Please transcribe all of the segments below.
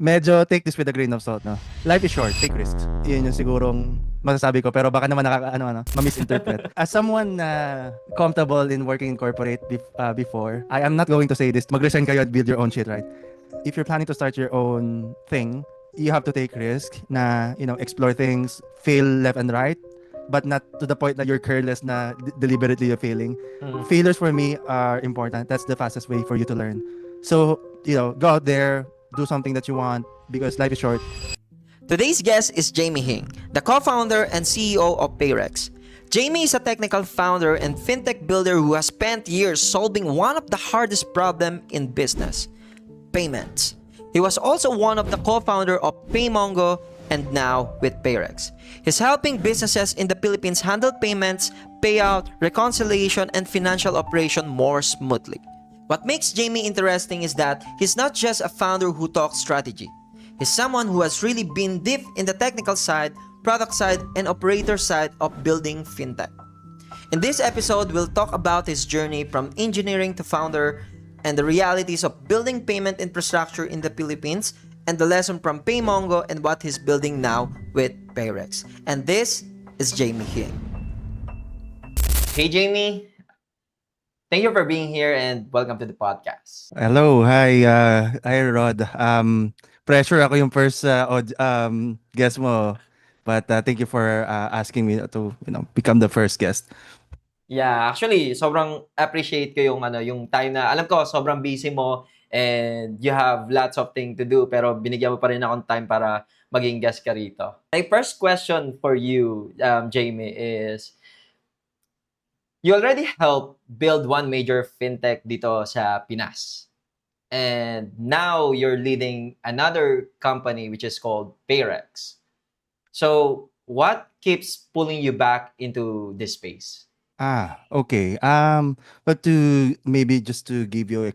medyo take this with a grain of salt, no? Life is short, take risks. Yun yung sigurong masasabi ko, pero baka naman ma-misinterpret. As someone na comfortable in working in corporate before, I am not going to say this, mag-resign kayo and build your own shit, right? If you're planning to start your own thing, you have to take risk na, explore things, fail left and right, but not to the point that you're careless na deliberately you're failing. Mm. Failures for me are important. That's the fastest way for you to learn. So, go out there, do something that you want because life is short. Today's guest is Jamie Hing, the co-founder and CEO of Payrex. Jamie is a technical founder and fintech builder who has spent years solving one of the hardest problems in business: payments. He was also one of the co-founder of Paymongo and now with Payrex. He's helping businesses in the Philippines handle payments, payout, reconciliation, and financial operation more smoothly. What makes Jamie interesting is that he's not just a founder who talks strategy. He's someone who has really been deep in the technical side, product side, and operator side of building fintech. In this episode, we'll talk about his journey from engineering to founder and the realities of building payment infrastructure in the Philippines and the lesson from Paymongo and what he's building now with Payrex. And this is Jamie Hing. Hey Jamie, thank you for being here and welcome to the podcast. Hello, hi Rod. Pressure ako yung first guest mo, but thank you for asking me to become the first guest. Yeah, actually, sobrang appreciate ko yung time na alam ko sobrang busy mo and you have lots of thing to do pero binigyan mo pa rin akong time para maging guest ka rito. My first question for you, Jamie, is you already helped build one major fintech dito sa Pinas. And now you're leading another company which is called Payrex. So, what keeps pulling you back into this space? Okay. But to maybe just to give you a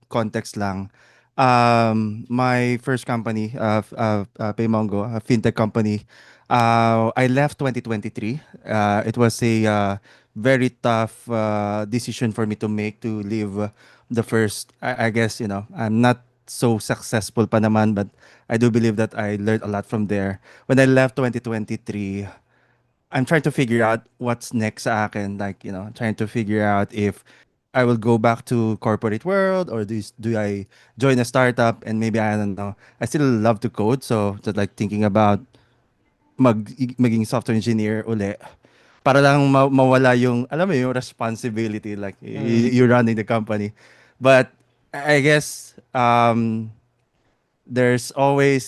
context lang, my first company, Paymongo, a fintech company, I left 2023. It was a very tough decision for me to make to leave the first. I guess I'm not so successful pa naman, but I do believe that I learned a lot from there. When I left 2023. I'm trying to figure out what's next sa akin. Like, trying to figure out if I will go back to corporate world or do I join a startup and maybe I don't know. I still love to code, so just like thinking about maging software engineer uli para lang mawala yung alam mo yung responsibility like Mm. you're running the company. But I guess there's always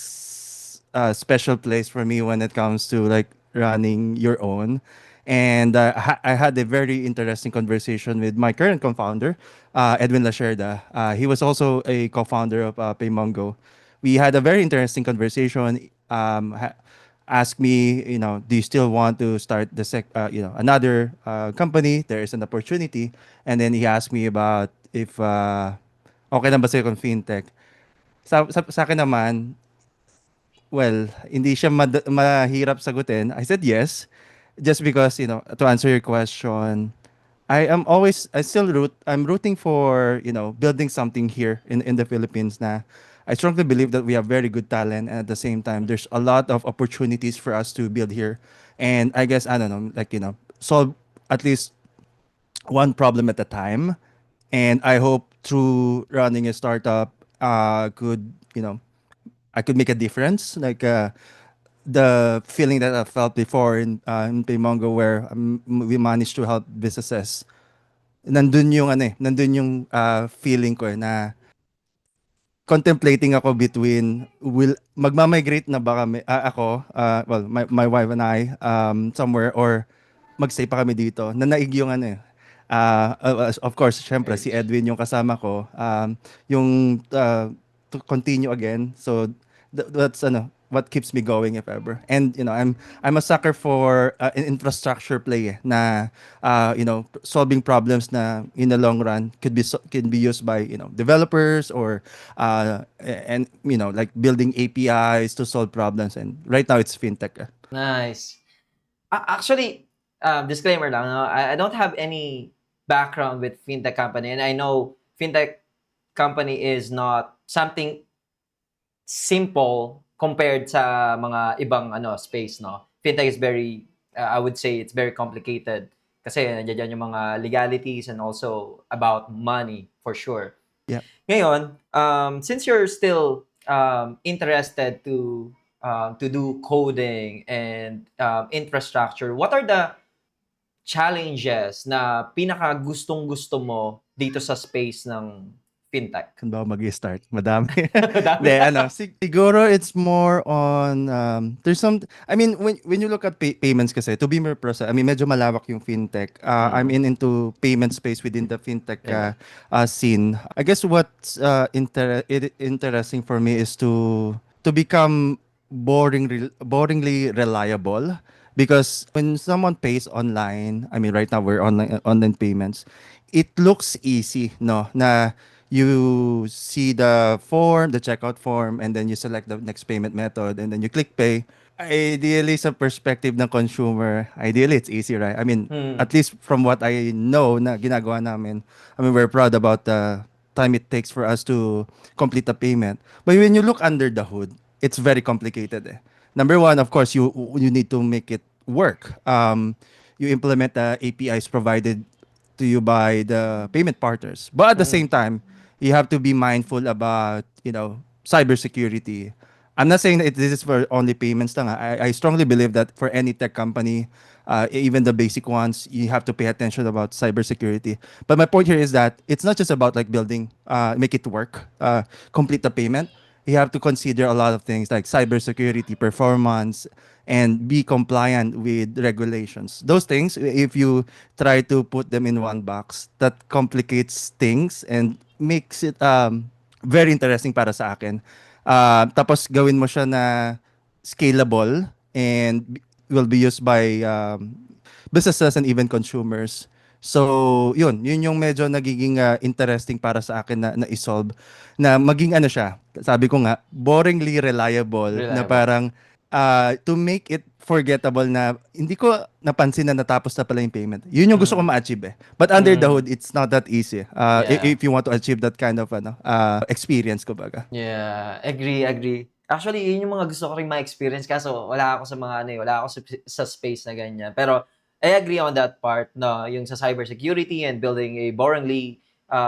a special place for me when it comes to like running your own. And I had a very interesting conversation with my current co-founder, Edwin Lasherda. He was also a co-founder of Paymongo. We had a very interesting conversation. Asked me, do you still want to start another company? There is an opportunity. And then he asked me about if okay lang ba sa'yo kung fintech. Sa akin naman, well, hindi siya mahirap sagutin. I said yes, just because, to answer your question, I'm rooting for, building something here in the Philippines na I strongly believe that we have very good talent and at the same time, there's a lot of opportunities for us to build here. And I guess, I don't know, like, solve at least one problem at a time. And I hope through running a startup, I could make a difference. Like the feeling that I felt before in Paymongo where we managed to help businesses. Nandun yung feeling ko na contemplating ako between will magma-migrate na ba kami ako well my wife and I somewhere or magstay pa kami dito. Nanaig yung of course syempre si Urge. Edwin yung kasama ko yung to continue again. So that's what keeps me going if ever. And I'm a sucker for an infrastructure play na solving problems na in the long run can be used by developers or and like building APIs to solve problems. And right now it's fintech. Nice. Actually, disclaimer lang, no? I don't have any background with fintech company, and I know fintech company is not something simple compared sa mga ibang space, no? Fintech is very, I would say it's very complicated kasi nandiyan yung mga legalities and also about money for sure. Yeah. Ngayon, since you're still interested to do coding and infrastructure, what are the challenges na pinaka gustong-gusto mo dito sa space ng fintech? Saan ba ako mag-start? Madami. Dami. Hindi, siguro it's more on, there's some, I mean, when you look at payments kasi, to be more precise, I mean, medyo malawak yung fintech. I'm into payment space within the fintech Yeah. scene. I guess what's interesting for me is to become boringly reliable. Because when someone pays online, I mean, right now we're online payments, it looks easy, no? Na you see the form, the checkout form, and then you select the next payment method, and then you click pay. Ideally, sa perspective ng consumer, ideally it's easy, right? I mean, at least from what I know na ginagawa namin, I mean, we're proud about the time it takes for us to complete the payment. But when you look under the hood, it's very complicated. Number one, of course, you need to make it work. You implement the APIs provided to you by the payment partners, but at the same time, you have to be mindful about cybersecurity. I'm not saying that this is for only payments lang. I strongly believe that for any tech company, even the basic ones, you have to pay attention about cybersecurity. But my point here is that it's not just about like building, make it work, complete the payment. You have to consider a lot of things like cybersecurity, performance, and be compliant with regulations. Those things, if you try to put them in one box, that complicates things and makes it very interesting para sa akin. Tapos gawin mo siya na scalable and will be used by businesses and even consumers. So, yun yung medyo nagiging interesting para sa akin na i-solve. Na maging ano siya, sabi ko nga, boringly reliable, na Reliable. parang to make it forgettable na hindi ko napansin na natapos na pala yung payment. Yun yung gusto ko ma-achieve eh. But under the hood, it's not that easy. Yeah. If you want to achieve that kind of experience, kumbaga. Yeah, agree. Actually, yun yung mga gusto ko rin ma-experience kaso wala ako sa mga wala ako sa space na ganyan. Pero I agree on that part na yung sa cybersecurity and building a boringly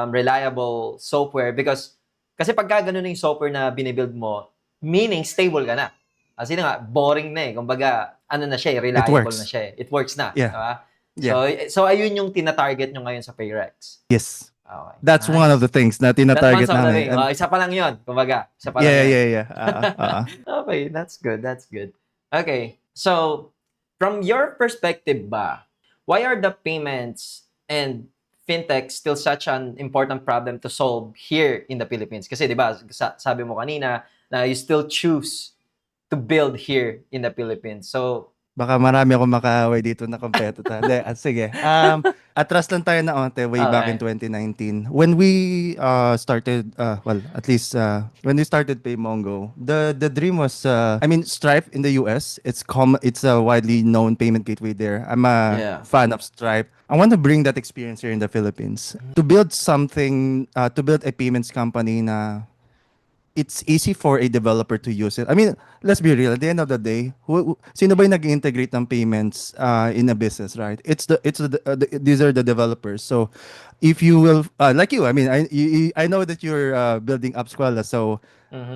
reliable software because kasi pagka ganun yung software na binibuild mo, meaning stable ka na. Kasi nga, boring na eh. Kumbaga, ano na siya reliable works. na siya It works na. Yeah. Diba? Yeah. So ayun yung tina-target nyo ngayon sa Payrex. Yes. Okay. That's nice. one of the things na That's tina-target one of the namin. thing. Isa pa lang yun. Kumbaga, isa pa lang yun. Yeah. Okay, that's good. Okay, so from your perspective ba, why are the payments and fintech still such an important problem to solve here in the Philippines? Kasi 'di ba, sabi mo kanina na you still choose to build here in the Philippines. So, Baka marami akong makaaway dito na competitor. Hindi, sige. Atras lang tayo na onte way back in 2019. When we started, well, at least when we started PayMongo, the dream was, I mean, Stripe in the US, it's a widely known payment gateway there. I'm a fan of Stripe. I want to bring that experience here in the Philippines. To build something, to build a payments company na it's easy for a developer to use it. I mean, let's be real. At the end of the day, sino ba yung nag-integrate ng payments in a business, right? These are the developers. So, if you will, like you, I mean, I know that you're building up Squala. So,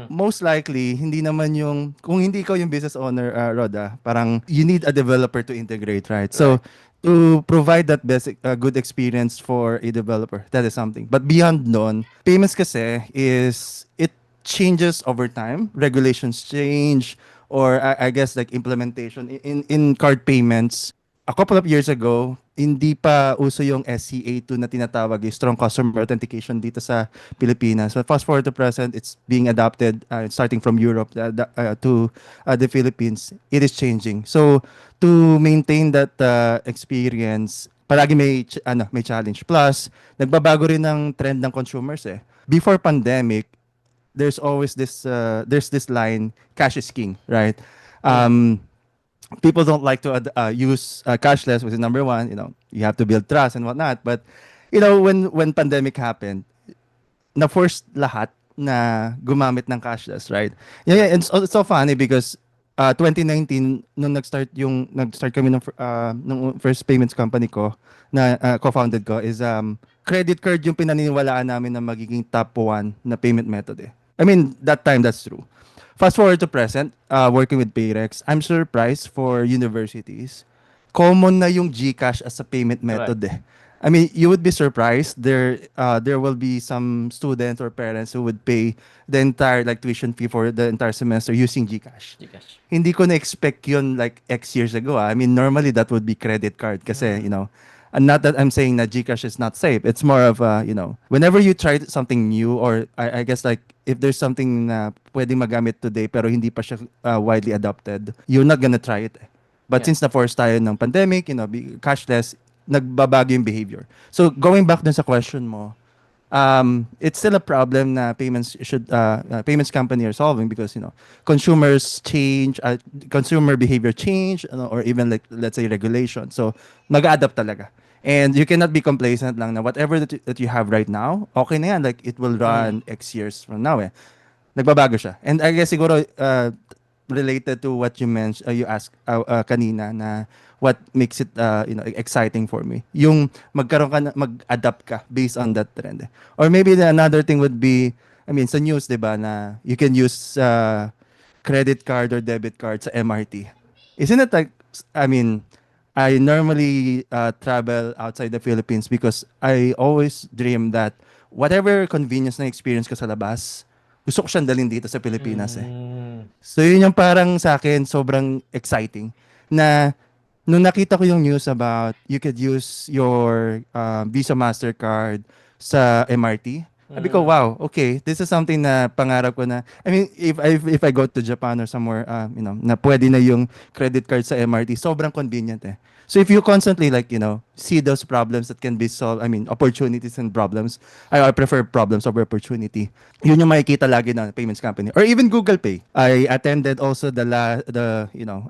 most likely, hindi naman yung, kung hindi ikaw yung business owner, Roda, parang you need a developer to integrate, right? So, to provide that basic good experience for a developer, that is something. But beyond nun, payments kasi it changes over time. Regulations change, or I guess like implementation in card payments. A couple of years ago, hindi pa uso yung SCA2 na tinatawag, strong customer authentication dito sa Pilipinas. But fast forward to present, it's being adopted starting from Europe to the Philippines. It is changing. So to maintain that experience, palagi may challenge. Plus, nagbabago rin ng trend ng consumers eh. Before pandemic, there's always there's this line, cash is king, right? People don't like to use cashless, which is number one. You have to build trust and whatnot. But when pandemic happened, na forced lahat na gumamit ng cashless, right? Yeah, yeah, it's so funny because 2019 nung nag-start kami ng first payments company ko na co-founded ko is credit card yung pinaniniwalaan namin na magiging top one na payment method eh. I mean, that time that's true. Fast forward to present, working with Payrex, I'm surprised for universities. Common na yung GCash as a payment Correct. method eh. I mean, you would be surprised. There will be some students or parents who would pay the entire like tuition fee for the entire semester using GCash. Gcash. Hindi ko na-expect yun like X years ago. I mean, normally that would be credit card kasi, you know, and not that I'm saying that GCash is not safe. It's more of you know, whenever you try something new or I guess like if there's something na pwedeng magamit today pero hindi pa siya widely adopted, you're not gonna try it. But Yeah. since na-force tayo ng pandemic, you know, cashless, nagbabago yung behavior. So going back dun sa question mo, it's still a problem na payments company are solving because you know consumers change, consumer behavior change, or even like let's say regulation. So mag-adapt talaga. And you cannot be complacent lang na whatever that you have right now, okay na yan. Like, it will run X years from now eh. Nagbabago siya. And I guess siguro, related to what you mentioned, you asked kanina na what makes it you know exciting for me. Yung magkaroon ka mag-adapt ka based on that trend. Eh. Or maybe another thing would be, I mean, sa news, 'di ba, na you can use credit card or debit card sa MRT. Isn't it like, I mean, I normally travel outside the Philippines because I always dream that whatever convenience na experience ko sa labas, gusto ko siyang dalhin dito sa Pilipinas eh. So yun yung parang sa akin sobrang exciting na nung nakita ko yung news about you could use your Visa Mastercard sa MRT. Sabi ko, wow, okay, this is something na pangarap ko na. I mean, if I go to Japan or somewhere, you know, na pwede na yung credit card sa MRT, sobrang convenient eh. So if you constantly like, you know, see those problems that can be solved, I mean, opportunities and problems, I prefer problems over opportunity. Yun yung makikita lagi ng payments company. Or even Google Pay. I attended also the you know,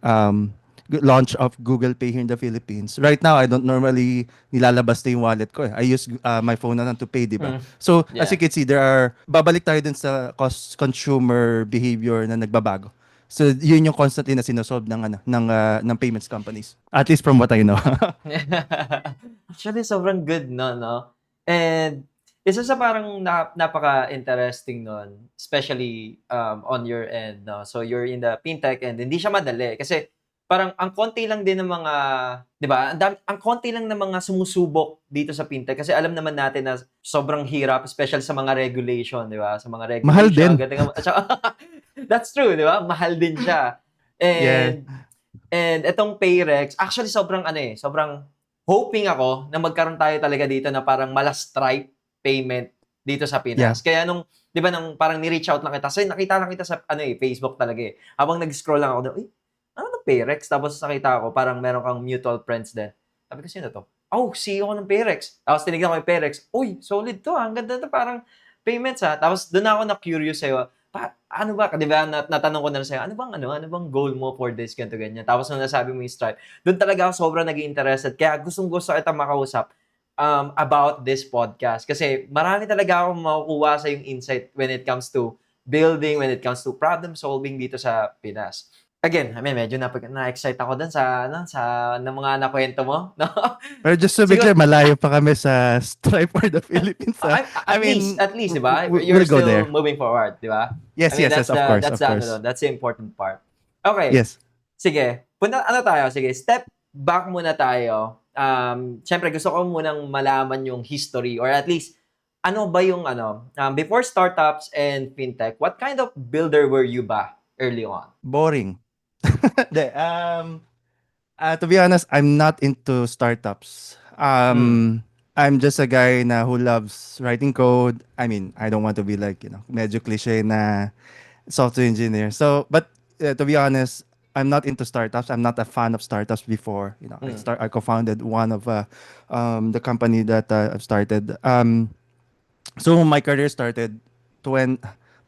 launch of Google Pay here in the Philippines. Right now, I don't normally nilalabas na yung wallet ko. Eh. I use my phone na lang to pay, di ba? So, as Yeah. you can see, babalik tayo dun sa consumer behavior na nagbabago. So, yun yung constantly na sinosolve ng payments companies. At least from what I know. Actually, sobrang good, no? And isa sa parang napaka-interesting nun, especially on your end, no? So, you're in the fintech and hindi siya madali kasi parang ang konti lang din ng mga, 'di ba? Ang konti lang ng mga sumusubok dito sa fintech kasi alam naman natin na sobrang hirap, especially sa mga regulation, 'di ba? Sa mga Mahal regulation, din. at saka, that's true, 'di ba? Mahal din siya. Yeah. And itong Payrex, actually sobrang hoping ako na magkaroon tayo talaga dito na parang mala-stripe payment dito sa Pinas. Kaya nung, 'di ba, nung parang ni-reach out lang kita, kasi nakita lang kita sa Facebook talaga eh. Habang nag-scroll lang ako, ano ng Payrex? Tapos nakita ko parang meron kang mutual friends din. Sabi ko, sino to? Oh, CEO ko ng Payrex. Tapos tinignan ko yung Payrex. Uy, solid to. Ang ganda to. Parang payments ha. Tapos doon ako na-curious sa'yo. Ano ba? Di ba, natanong ko na sa'yo, ano bang goal mo for this, ganito, ganyan. Tapos nung nasabi mo yung Stripe, doon talaga ako sobrang naging interested. Kaya gustong-gusto kita makausap about this podcast. Kasi marami talaga akong makukuha sa yung insight when it comes to building, when it comes to problem solving dito sa Pinas. Again, I mean, medyo na-excite ako dun sa ng mga nakwento mo, no? Pero just to be clear, malayo pa kami sa Stripe for the Philippines. At least, di ba? We'll You're go still there. moving forward, di ba? Yes, I mean, yes, of course, of course. That's the important part. Okay. Yes. Sige. Sige, step back muna tayo. Syempre, gusto ko munang malaman yung history or at least, ano ba yung before startups and fintech, what kind of builder were you ba early on? Boring. To be honest, I'm not into startups. I'm just a guy who loves writing code. I mean, I don't want to be like, medyo cliche na software engineer. So, but to be honest, I'm not into startups. I'm not a fan of startups before. I co-founded one of the company that I've started. So my career started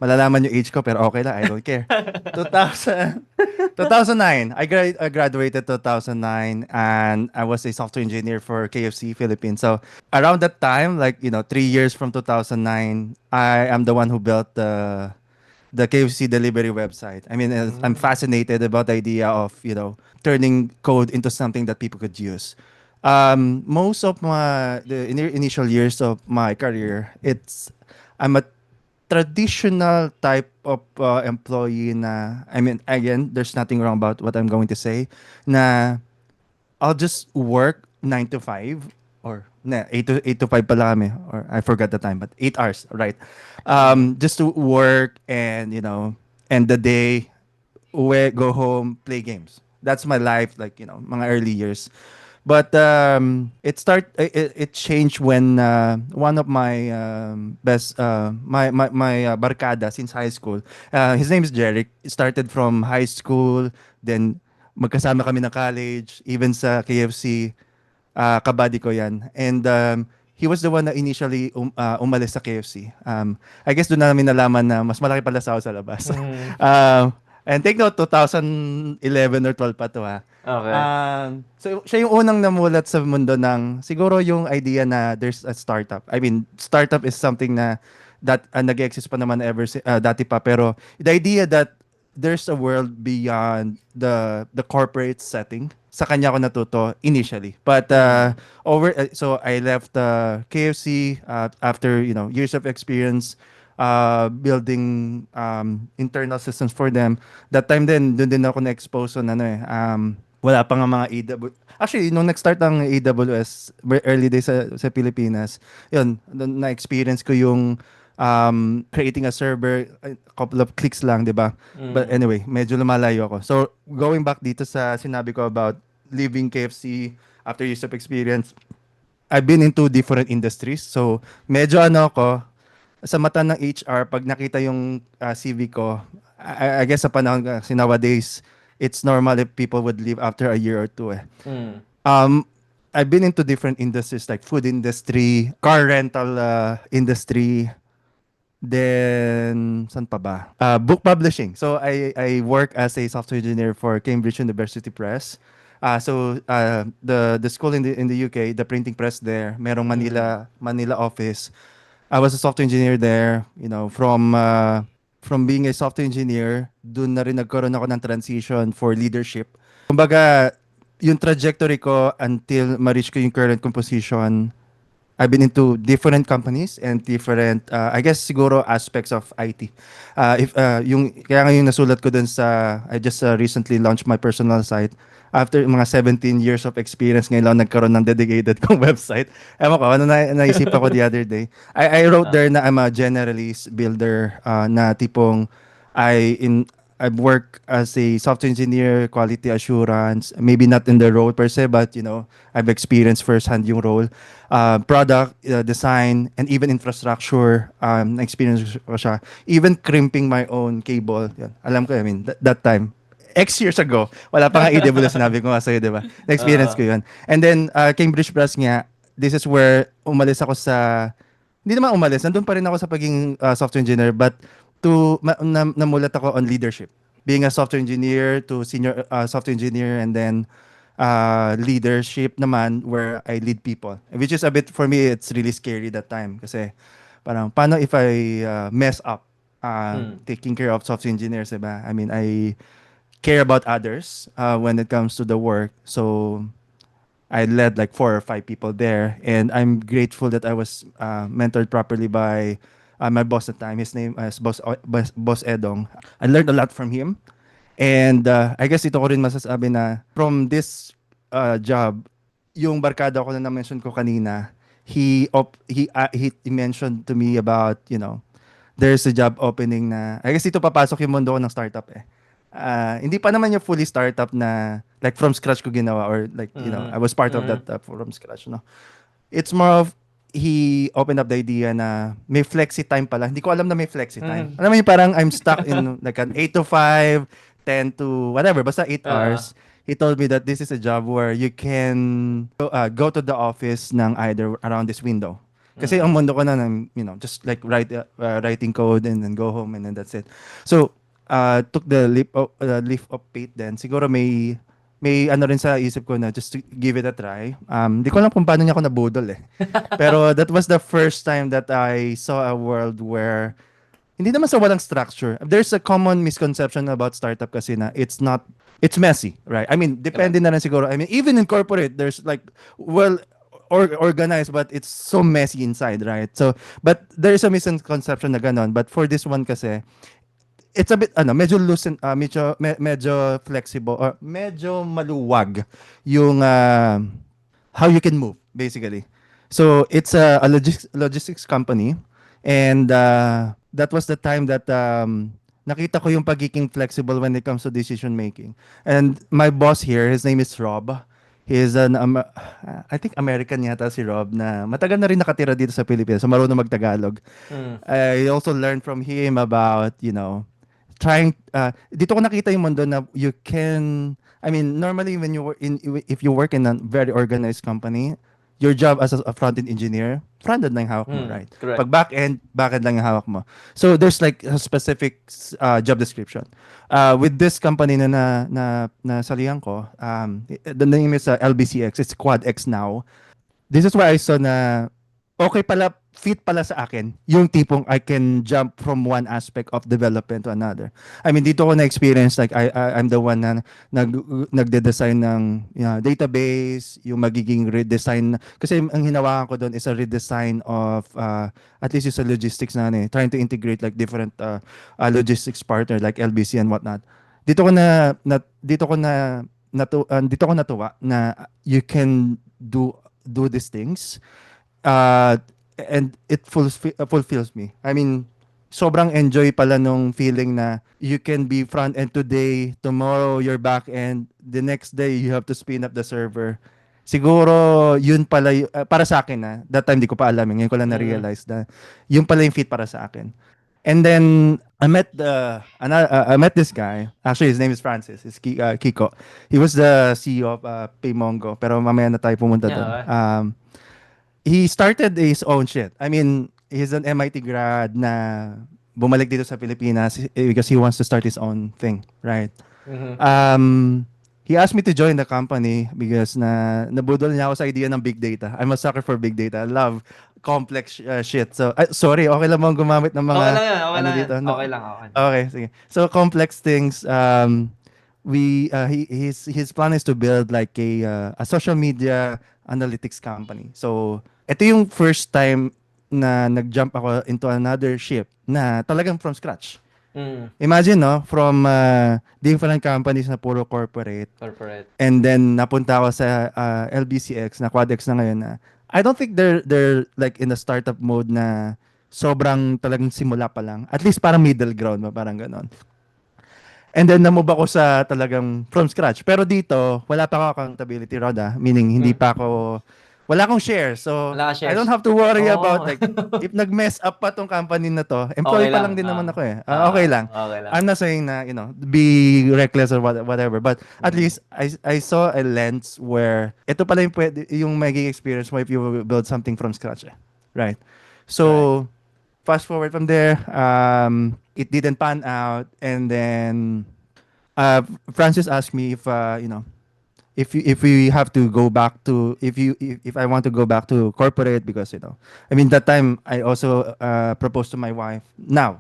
Malalaman yung age ko pero okay lang, I don't care. 2000, 2009. I graduated 2009 and I was a software engineer for KFC Philippines. So around that time, like 3 years from 2009, I am the one who built the KFC delivery website. I mean, I'm fascinated about the idea of turning code into something that people could use. Most of the initial years of my career, I'm a traditional type of employee na, I mean, again, there's nothing wrong about what I'm going to say, na I'll just work 9 to 5 or 8 to 5 pala kami, or I forgot the time, but 8 hours, right? Just to work and, end the day, uwi, go home, play games. That's my life, like, mga early years. But it changed when one of my best my barkada since high school. His name is Jeric. Started from high school, then magkasama kami na college, even sa KFC, kabady ko yan. And he was the one na initially umalis sa KFC. I guess doon namin nalaman na mas malaki pala sa sa labas. And take note, 2011 or 12 pa to ha. Okay. So siya yung unang namulat sa mundo ng siguro yung idea na there's a startup. I mean, startup is something na that nag-exist pa naman dati pa, pero the idea that there's a world beyond the corporate setting. Sa kanya ako natuto initially. But so I left KFC after years of experience building internal systems for them. That time din, doon din ako na-expose on wala pa nga mga AWS. Actually, nung nag-start ang AWS, early days sa Pilipinas, yun, na-experience ko yung creating a server, a couple of clicks lang, di ba? But anyway, medyo lumalayo ako. So, going back dito sa sinabi ko about leaving KFC after years of experience, I've been into different industries. So, medyo ako, sa mata ng HR, pag nakita yung CV ko, I guess sa panahon kasi nowadays, it's normal if people would leave after a year or two. I've been into different industries like food industry, car rental industry, then saan pa ba? Book publishing. So I work as a software engineer for Cambridge University Press. The school in the UK, the printing press there, merong Manila office. I was a software engineer there, from being a software engineer, dun na rin nagkaroon ako ng transition for leadership. Kumbaga, yung trajectory ko until ma-reach ko yung current composition, I've been into different companies and different, I guess siguro aspects of IT. Kaya nga yung nasulat ko dun I just recently launched my personal site. After mga 17 years of experience, ngayon lang nagkaroon ng dedicated kong website. Ewan ko, naisip ako the other day. I wrote there na I'm a generalist builder na tipong I've worked as a software engineer, quality assurance, maybe not in the role per se, but I've experienced firsthand yung role. Product, design, and even infrastructure, experience ko siya. Even crimping my own cable. Yan. Alam ko, I mean, that time. X years ago, wala pa nga AWS, sinabi ko nga sa'yo, di ba? Na-experience ko yun. And then, Cambridge Press nga, this is where umalis ako hindi naman umalis, nandun pa rin ako sa pagiging software engineer, but namulat ako on leadership. Being a software engineer to senior software engineer, and then leadership naman where I lead people. Which is a bit, for me, it's really scary that time. Kasi parang, paano if I mess up taking care of software engineers, diba? I mean, I care about others when it comes to the work. So I led like 4 or 5 people there, and I'm grateful that I was mentored properly by my boss at the time. His name is Boss Edong. I learned a lot from him, and I guess ito ko rin masasabi na from this job, yung barkada ko na mention ko kanina, he mentioned to me about there's a job opening na I guess ito papasok yung mundo ko ng startup eh. Hindi pa naman yung fully startup na like from scratch ko ginawa, or like I was part of that from scratch, no. It's more of he opened up the idea na may flexi time pala. Hindi ko alam na may flexi time. Alam mo yung parang I'm stuck in like an 8 to 5, 10 to whatever, basta 8 hours. He told me that this is a job where you can go to the office ng either around this window. Kasi ang mundo ko na, just like writing code and then go home and then that's it. So, took the leap of faith then. Siguro may ano rin sa isip ko na just to give it a try. Di ko alam kung paano niya ako nabudol eh. Pero that was the first time that I saw a world where hindi naman sa walang structure. There's a common misconception about startup kasi na it's messy, right? I mean, depende na rin siguro. I mean, even in corporate, there's like, well, organized, but it's so messy inside, right? So, but there is a misconception na ganon. But for this one kasi, it's a bit, medyo loose, medyo flexible, or medyo maluwag yung how you can move, basically. So, it's a logistics company. And that was the time that nakita ko yung pagiging flexible when it comes to decision making. And my boss here, his name is Rob. He is I think American yata si Rob na matagal na rin nakatira dito sa Pilipinas. So marunong magtagalog. I also learned from him about, trying, dito ko nakita yung mundo na you can, I mean, normally when you if you work in a very organized company, your job as a front-end engineer, front-end lang yung hawak mo, right? Correct. Pag back-end, back-end lang yung hawak mo. So there's like a specific job description. With this company na salihan ko, the name is LBCX. It's Quad X now. This is why I saw na okay pala, fit pala sa akin yung tipong I can jump from one aspect of development to another. I mean, dito ko na-experience, like I'm the one na nagde-design ng database, yung magiging redesign. Kasi ang hinawakan ko doon is a redesign of, at least yung sa logistics na trying to integrate like different logistics partner like LBC and whatnot. Dito ko natuwa na you can do these things. And it fulfills me. I mean, sobrang enjoy pala nung feeling na you can be front end today, tomorrow you're back end, the next day you have to spin up the server. Siguro yun pala para sa akin na that time di ko pa alam, ngayon ko lang na-realize na yun pala yung fit para sa akin. And then I met this guy. Actually, his name is Francis. It's Kiko. He was the CEO of Paymongo, pero mamaya na tayo pumunta doon. He started his own shit. I mean, he's an MIT grad na bumalik dito sa Pilipinas because he wants to start his own thing, right? He asked me to join the company because nabudol niya ako sa idea ng big data. I'm a sucker for big data. I love complex shit. So, sorry, okay lang mo gumamit ng mga Okay lang yan, okay lang dito? yan. No? Okay lang. Okay, sige. So, complex things, his plan is to build like a social media analytics company. So, ito yung first time na nag-jump ako into another ship na talagang from scratch. Imagine, no? From different companies na puro corporate. And then, napunta ako sa LBCX, na QuadX na ngayon na I don't think they're like in a startup mode na sobrang talagang simula pa lang. At least parang middle ground, parang ganon. And then namove ako sa talagang from scratch. Pero dito, wala pa ako accountability, Roda. Meaning, hindi pa ako, wala akong share. So, I don't have to worry about like, if nag-mess up pa tong company na to, employee Okay pa lang. lang din naman ako eh. Okay lang. Okay lang. I'm not saying na, be reckless or whatever. But at least, I saw a lens where, ito pala yung magiging experience mo if you build something from scratch. Right? So, fast forward from there, it didn't pan out, and then Francis asked me if we have to go back to if I want to go back to corporate because I mean that time I also proposed to my wife now.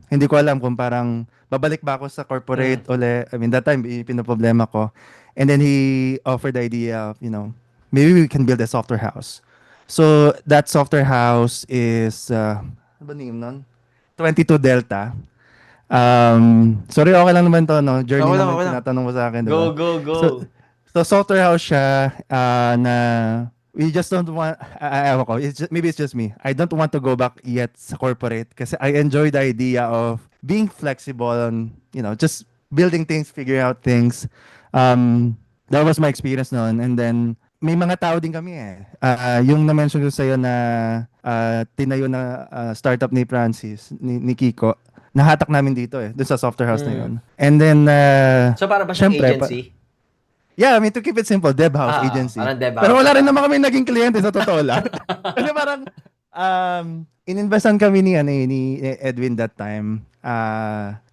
Hindi ko alam kung parang babalik ba ako sa corporate uli. I mean that time pinoproblema ko, and then he offered the idea of maybe we can build a software house. So that software house is ano ba name nun? 22 Delta. Sorry, okay lang naman to, no? Journey Okay lang, naman okay lang. tinatanong mo sa akin, diba? Go. So software house siya na we just don't want, ewan ko, maybe it's just me. I don't want to go back yet sa corporate kasi I enjoy the idea of being flexible and, just building things, figuring out things. That was my experience noon. And then, may mga tao din kami eh. Yung na-mention ko sa'yo na tinayo na startup ni Francis, ni Kiko, nahatak namin dito eh, dun sa software house na yun. And then, So, para ba siyang syempre, agency? Yeah, I mean, to keep it simple, dev house agency. Parang dev Pero house wala rin siya. naman kami naging kliyente sa totoo lang. Kasi parang, ininvestan kami ni Edwin that time.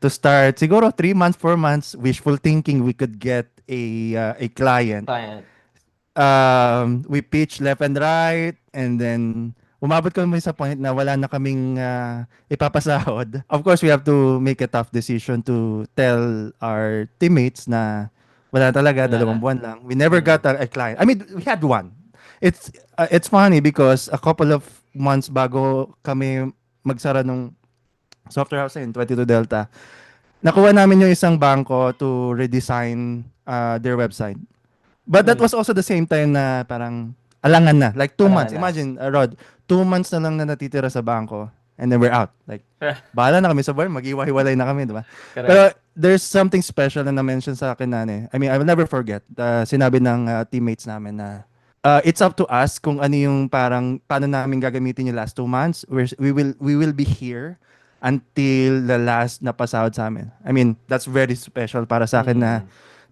To start, siguro 3 months, 4 months, wishful thinking we could get a client. Client. We pitched left and right, and then umabot kami sa point na wala na kaming ipapasahod. Of course, we have to make a tough decision to tell our teammates na wala talaga, Wala na. 2 buwan lang. We never got a client. I mean, we had one. It's funny because a couple of months bago kami magsara nung software house in 22 Delta, nakuha namin yung isang bangko to redesign their website. But that was also the same time na parang alangan na. Like 2 months. Alangan na. Imagine, Rod, 2 months na lang na natitira sa bangko and then we're out. Like, bahala na kami sa bar, mag-iwa-hiwalay na kami, di ba? Correct. Pero there's something special na na-mention sa akin na I mean, I will never forget. Sinabi ng teammates namin na it's up to us kung ano yung parang paano namin gagamitin yung last 2 months. We will be here until the last na pasahod sa amin. I mean, that's very special para sa akin na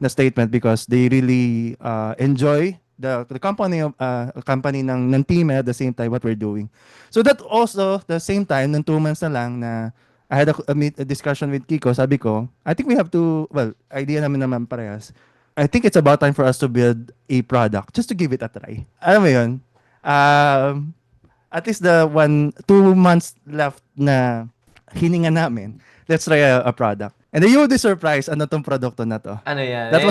statement because they really enjoy the company ng team at the same time what we're doing. So that also the same time ng 2 months na lang na I had a discussion with Kiko. Sabi ko, I think we have to, well, idea naman parehas. I think it's about time for us to build a product just to give it a try. Alam mo yun? At least the 2 months left na hininga namin, let's try a product. And then you will be surprised ano tong produkto na to. Ano yan? That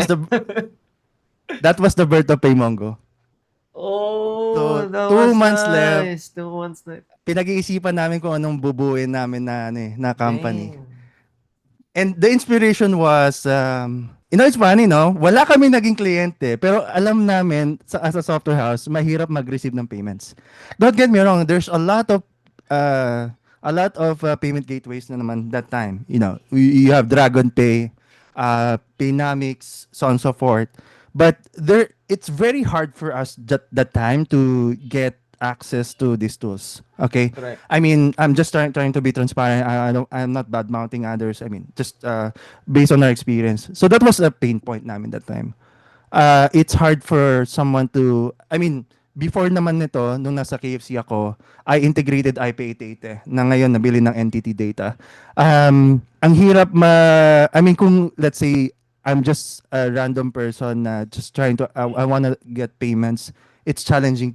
was the birth of Paymongo. Oh, So, that 2 was months nice. 2 months left. Pinag-iisipan namin kung anong bubuin namin na company. Damn. And the inspiration was, it's funny, no? Wala kami naging kliyente, pero alam namin, as a software house, mahirap mag-receive ng payments. Don't get me wrong, there's a lot of payment gateways na naman that time. You know, you have Dragon Pay, Paynamics, so on and so forth. But it's very hard for us that time to get access to these tools. Okay. Correct. I mean, I'm just trying to be transparent. I'm not bad mouthing others. I mean, just based on our experience. So that was a pain point namin that time. It's hard for someone to, I mean, before naman nito, nung nasa KFC ako, I integrated IP88 na ngayon nabili ng NTT Data. Ang hirap I mean, kung let's say, I'm just a random person na just trying to, I want to get payments, it's challenging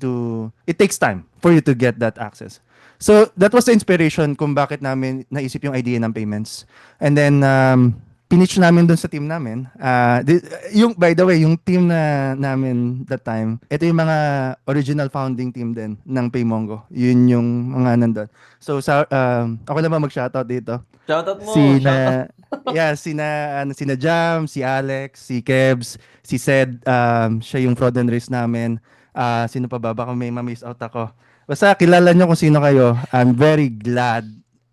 it takes time for you to get that access. So, that was the inspiration kung bakit namin naisip yung idea ng payments. And then, pinitch namin dun sa team namin. By the way, yung team namin that time, ito yung mga original founding team din ng Paymongo. Yun yung mga nandun. So, ako naman mag-shoutout dito. Shoutout mo. Shoutout. Sina Jam, si Alex, si Kebs, si Sed, siya yung fraud and risk namin. Sino pa ba? Baka may ma-miss out ako. Basta kilala nyo kung sino kayo. I'm very glad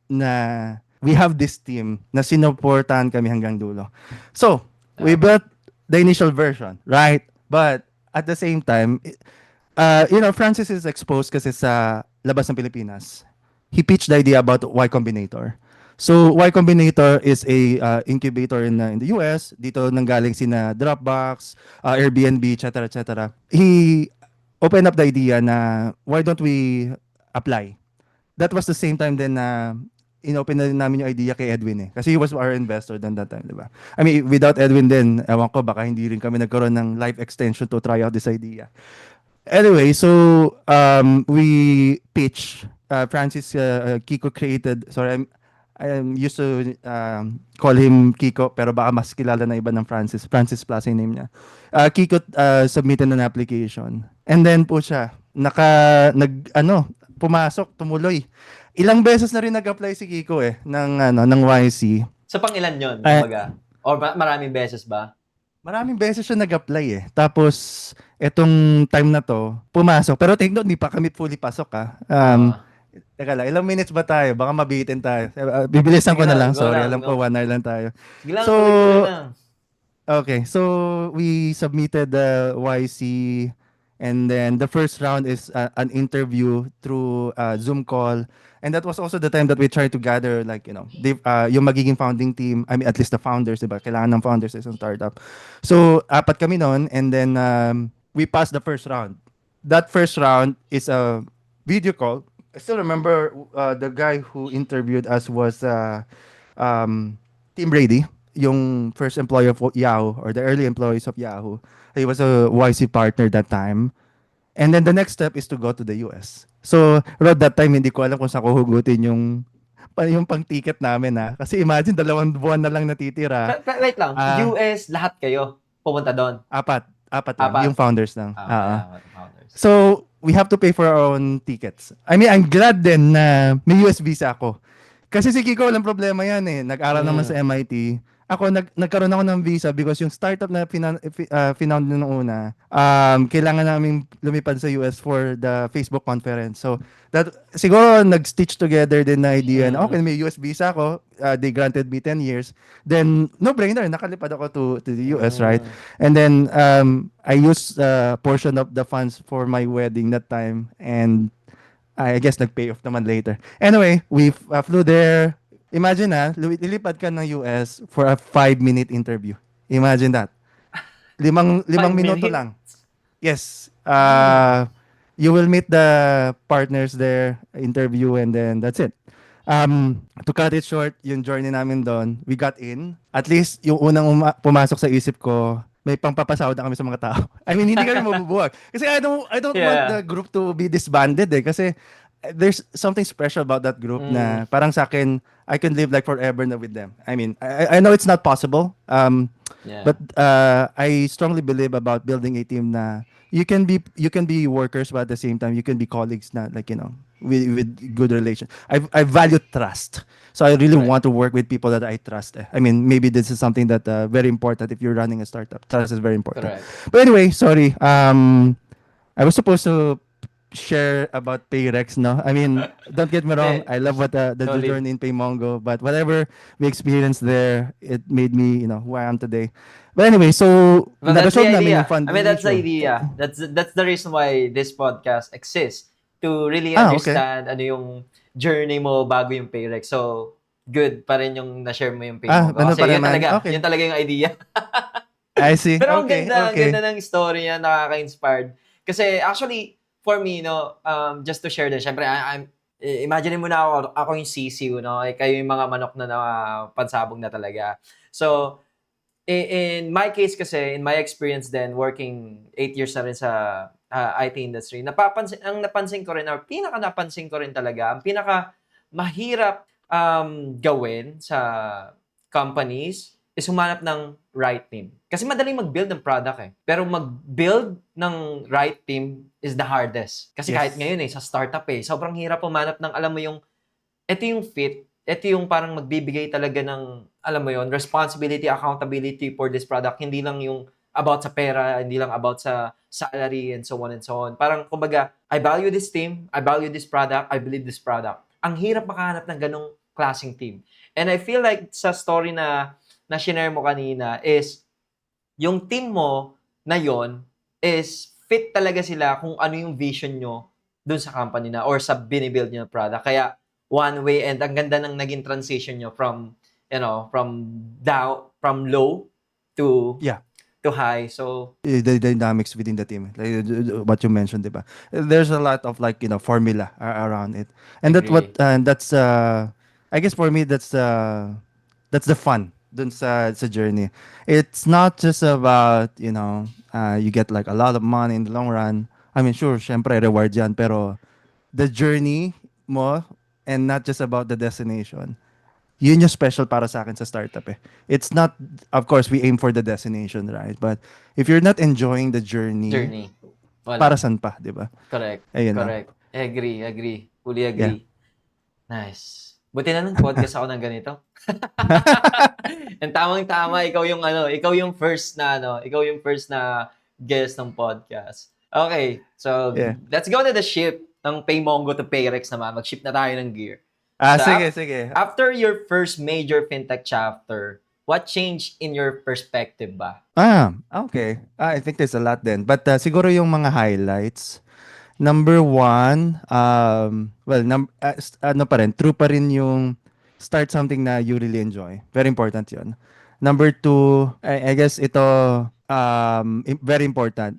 na we have this team na sinuportahan kami hanggang dulo. So, we built the initial version, right? But at the same time, Francis is exposed kasi sa labas ng Pilipinas. He pitched the idea about Y Combinator. So, Y Combinator is a incubator in the US. Dito nanggaling sina Dropbox, Airbnb, etc. He opened up the idea na why don't we apply? That was the same time then na inopen na namin yung idea kay Edwin eh. Kasi he was our investor then that time, di ba? I mean, without Edwin then, ewan ko, baka hindi rin kami nagkaroon ng life extension to try out this idea. Anyway, so we pitch. Francis Kiko created, sorry, I'm used to call him Kiko, pero baka mas kilala na iba ng Francis. Francis Plaza yung name niya. Kiko submitted an application. And then po siya, pumasok, tumuloy. Ilang beses na rin nag-apply si Kiko ng YC. So, pang ilan yun? Kumbaga? Or maraming beses ba? Maraming beses siya nag-apply Tapos, etong time na to, pumasok. Pero take note, hindi pa kami fully pasok Teka lang, ilang minutes ba tayo? Baka mabitin tayo. Bibilisan ko na lang. Sorry, alam ko 1 hour lang tayo. So, okay. So, we submitted the YC And then the first round is an interview through Zoom call. And that was also the time that we tried to gather, like, yung magiging founding team. I mean, at least the founders, diba? Kailangan ng founders sa isang startup. So, apat kami noon. And then we passed the first round. That first round is a video call. I still remember the guy who interviewed us was Tim Brady, yung first employee of Yahoo, or the early employees of Yahoo. He was a YC partner that time. And then the next step is to go to the US. So, around that time, hindi ko alam kung saan ko hugutin yung pang-ticket namin, ha. Kasi imagine, 2 buwan na lang natitira. Wait lang, Ah, US, lahat kayo pumunta doon? apat lang. Apat? Yung founders lang. Okay, apat founders. So, we have to pay for our own tickets. I mean, I'm glad din na may US visa ako. Kasi si Kiko, walang problema yan eh. Nag-aral naman sa MIT. Ako, nagkaroon ako ng visa because yung startup na finound nung una, kailangan namin lumipad sa US for the Facebook conference. So, that, siguro, nag-stitch together din na idea na, okay, may US visa ako. They granted me 10 years. Then, no-brainer, nakalipad ako to the US, right? And then, I used a portion of the funds for my wedding that time. And I guess nag-pay off naman later. Anyway, we flew there. Imagine lilipad ka ng US for a 5-minute interview. Imagine that. Limang 5 minuto minutes? lang. Yes. You will meet the partners there, interview, and then that's it. To cut it short, yung journey namin doon, we got in. At least yung unang pumasok sa isip ko, may pangpapasahod na kami sa mga tao. I mean, hindi kami mabubuwag. Kasi I don't want Yeah. the group to be disbanded eh. Kasi there's something special about that group na parang sa akin, I can live like forever na with them. I mean, I know it's not possible. Yeah. But I strongly believe about building a team na you can be workers, but at the same time you can be colleagues na, like, with good relation. I value trust. So I really Correct. want to work with people that I trust. I mean, maybe this is something that very important if you're running a startup. Trust is very important. Correct. But anyway, sorry. I was supposed to share about Payrex, no? I mean, don't get me wrong. I love what the Solid. journey in Paymongo, but whatever we experienced there, it made me, who I am today. But anyway, so Well, that's the na-resolve namin idea. yung funding I mean, that's the issue. idea. That's the reason why this podcast exists. To really Okay. understand ano yung journey mo bago yung Payrex. So, good pa rin yung na-share mo yung Paymongo. Ganun Kasi pa yun naman. talaga, Okay. yun talaga yung idea. I see. Pero ang Okay, ganda, okay. ang ganda ng story niya, nakaka-inspired. Kasi actually, for me, no, just to share din, syempre, imagine mo na ako yung sisiw, no? Kayo yung mga manok na pansabog na talaga. So, in my case kasi, in my experience then, working 8 years na rin sa IT industry, ang napansin ko rin, or pinaka-napansin ko rin talaga, ang pinaka-mahirap gawin sa companies is humanap ng right team. Kasi madaling mag-build ng product eh. Pero mag-build ng right team is the hardest. Kasi Yes. kahit ngayon sa startup sobrang hirap humanap ng, alam mo yung, ito yung fit, ito yung parang magbibigay talaga ng, alam mo yon, responsibility, accountability for this product. Hindi lang yung about sa pera, hindi lang about sa salary and so on and so on. Parang, kumbaga, I value this team, I value this product, I believe this product. Ang hirap makahanap ng ganong klaseng team. And I feel like sa story na shinare mo kanina is, yung team mo na yon is fit talaga sila kung ano yung vision nyo dun sa company na or sa binibuild nyo na product. Kaya, one way, and ang ganda ng naging transition nyo from low to Yeah. to high. So, The dynamics within the team, like what you mentioned, diba? There's a lot of, like, formula around it, and Agree. that's I guess for me that's the fun dun sa journey. It's not just about you get like a lot of money in the long run. I mean, sure, syempre reward yan, pero the journey mo, and not just about the destination. Yun yung special para sa akin sa startup eh. It's not, of course, we aim for the destination, right? But if you're not enjoying the journey, wala. para saan pa, di ba? Correct. Ayun na. Correct. Agree. Fully agree. Nice. Buti na ng podcast ako ng ganito. And tamang-tama, ikaw yung first na guest ng podcast. Okay, so Yeah. let's go to the ship ng Paymongo to Payrex naman. Mag-ship na tayo ng gear. So, Sige. After your first major fintech chapter, what changed in your perspective ba? Okay. I think there's a lot then. But siguro yung mga highlights. Number one, well, ano pa rin, true pa rin yung start something na you really enjoy. Very important yun. Number two, I guess ito, very important.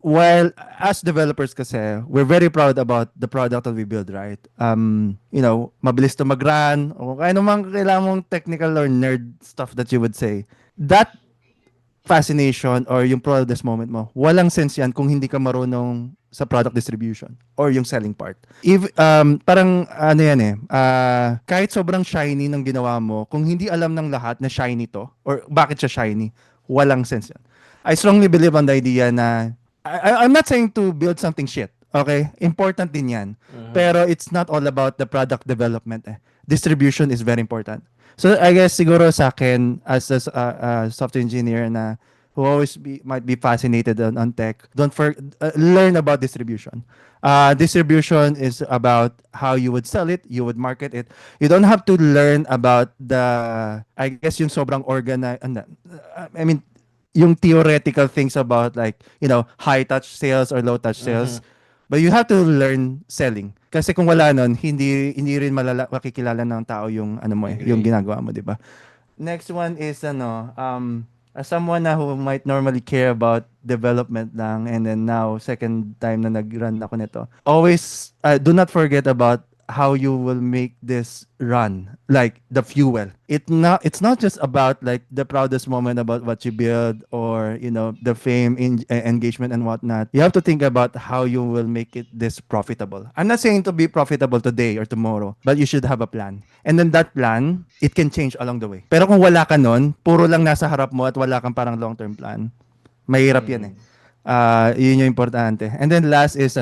Well, as developers kasi, we're very proud about the product that we build, right? Mabilis to mag-run, o kaya naman kailangan mong technical or nerd stuff that you would say. That fascination or yung proudest moment mo, walang sense yan kung hindi ka marunong sa product distribution or yung selling part. Parang ano yan kahit sobrang shiny ng ginawa mo, kung hindi alam ng lahat na shiny to or bakit siya shiny, walang sense yan. I strongly believe on the idea na I'm not saying to build something shit. Okay? Important din yan. Pero it's not all about the product development. Distribution is very important. So I guess siguro sa akin as a software engineer na who always might be fascinated on tech, learn about distribution. Distribution is about how you would sell it, you would market it. You don't have to learn about I guess yung sobrang I mean, yung theoretical things about like, high touch sales or low touch sales. But you have to learn selling. Kasi kung wala nun, hindi rin makikilala ng tao yung yung ginagawa mo, 'di ba? Next one is as someone na who might normally care about development lang and then now second time na nag-run ako nito. Always do not forget about how you will make this run, like the fuel. It's not just about like the proudest moment about what you build or the fame engagement and whatnot. You have to think about how you will make it this profitable. I'm not saying to be profitable today or tomorrow, but you should have a plan, and then that plan it can change along the way. Pero kung wala ka nun, puro lang nasa harap mo at wala kang parang long term plan, mahirap yan. Yun yung importante. And then last is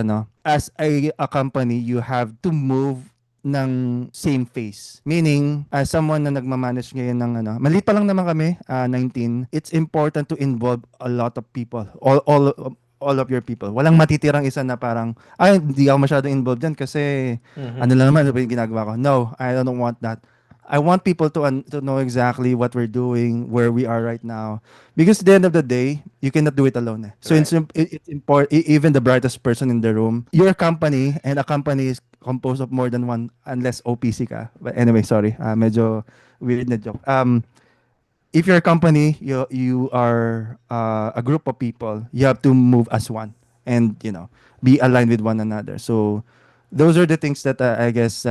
as a company, you have to move ng same phase. Meaning, as someone na nagmamanage ngayon ng maliit pa lang naman kami, 19, it's important to involve a lot of people. All of your people. Walang matitirang isa na parang, hindi ako masyado involved dyan kasi ano lang naman, ano ba yung ginagawa ko? No, I don't want that. I want people to know exactly what we're doing, where we are right now. Because at the end of the day, you cannot do it alone. So it's important, even the brightest person in the room, your company, and a company is composed of more than one, unless OPC ka. But anyway, sorry. Medyo weird na joke. If you're a company, you are a group of people, you have to move as one and, be aligned with one another. So, those are the things that I guess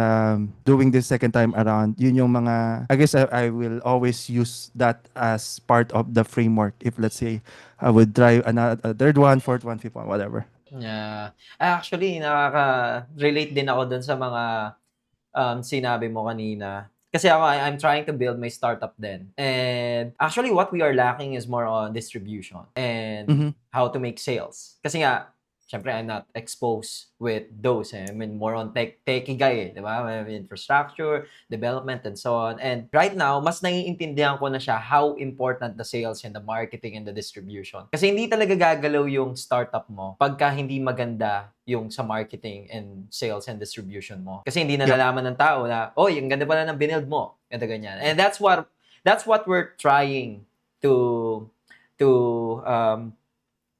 doing this second time around, yun yung mga, I guess I will always use that as part of the framework. If let's say I would try a third one, fourth one, fifth one, whatever. Yeah. Actually, nakaka-relate din ako dun sa mga sinabi mo kanina. Kasi ako, I'm trying to build my startup then. And actually, what we are lacking is more on distribution and how to make sales. Kasi nga, syempre, I'm not exposed with those. I mean, more on techie guy, di ba? Infrastructure, development, and so on. And right now, mas naiintindihan ko na siya how important the sales and the marketing and the distribution. Kasi hindi talaga gagalaw yung startup mo pagka hindi maganda yung sa marketing and sales and distribution mo. Kasi hindi nalalaman ng tao na, yung ganda pala ng binild mo. Ganda ganyan. And that's what we're trying to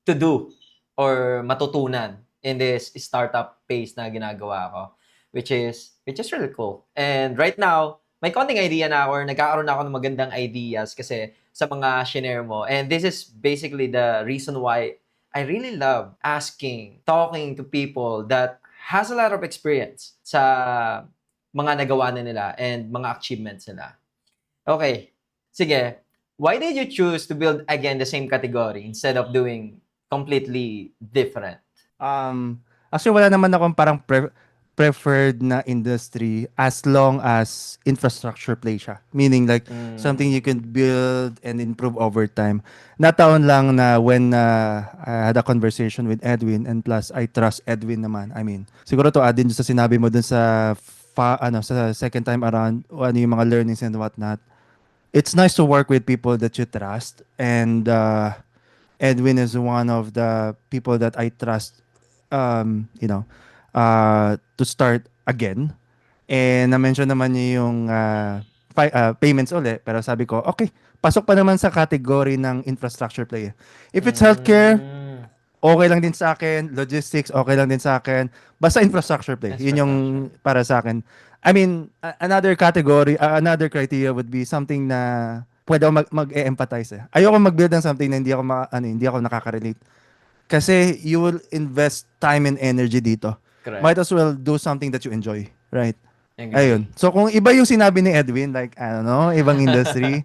do or matutunan in this startup phase na ginagawa ko, which is really cool. And right now, may konting idea na or nagkakaroon na ako ng magandang ideas kasi sa mga shinare mo. And this is basically the reason why I really love talking to people that has a lot of experience sa mga nagawa na nila and mga achievements nila. Okay, sige. Why did you choose to build again the same category instead of doing completely different? Actually, wala naman akong parang preferred na industry as long as infrastructure play siya. Meaning like something you can build and improve over time. Nataon lang na when I had a conversation with Edwin and plus I trust Edwin naman. I mean, siguro to add din sa sinabi mo dun sa sa second time around, ano yung mga learnings and whatnot. It's nice to work with people that you trust, and Edwin is one of the people that I trust, to start again. And na-mention naman niya yung payments ulit. Pero sabi ko, okay, pasok pa naman sa category ng infrastructure play. If it's healthcare, Mm, okay lang din sa akin. Logistics, okay lang din sa akin. Basta infrastructure play. Yun yung infrastructure. para sa akin. I mean, another category, another criteria would be something na pwede ako mag-empathize eh. Ayoko mag-build ng something na hindi ako nakaka-relate. Kasi you will invest time and energy dito. Correct. Might as well do something that you enjoy, right? Agree. Ayun. So kung iba yung sinabi ni Edwin, like, I don't know, ibang industry,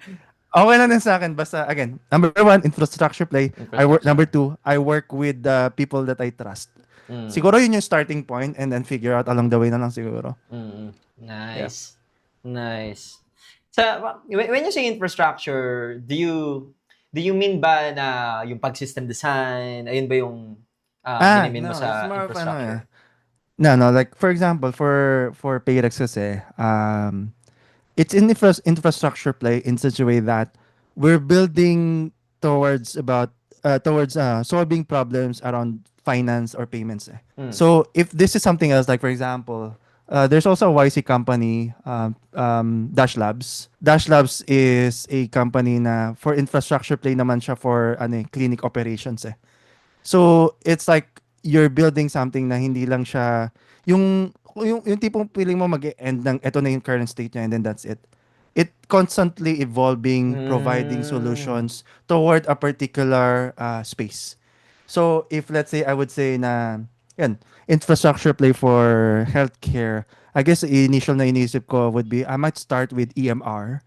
okay lang din sa akin. Basta, again, number one, infrastructure play. Number Infrastructure. two, I work with the people that I trust. Mm. Siguro yun yung starting point and then figure out along the way na lang siguro. Mm. Yeah. Nice. Nice. So, when you say infrastructure, do you mean ba na yung pag-system design, ayun ba yung minimin mo No, it's sa more of ano eh. infrastructure? No, like for example, for Payrex kasi, it's in infrastructure play in such a way that we're building towards solving problems around finance or payments. Eh. Mm. So if this is something else, like for example, there's also a YC company, Dash Labs. Dash Labs is a company na for infrastructure play naman siya for clinic operations. Eh. So it's like you're building something na hindi lang siya yung tipong feeling mo mag-end ng eto na yung current state niya and then that's it. It constantly evolving, providing Mm. solutions toward a particular space. So if let's say I would say na yan, infrastructure play for healthcare, I guess initial na inisip ko would be I might start with EMR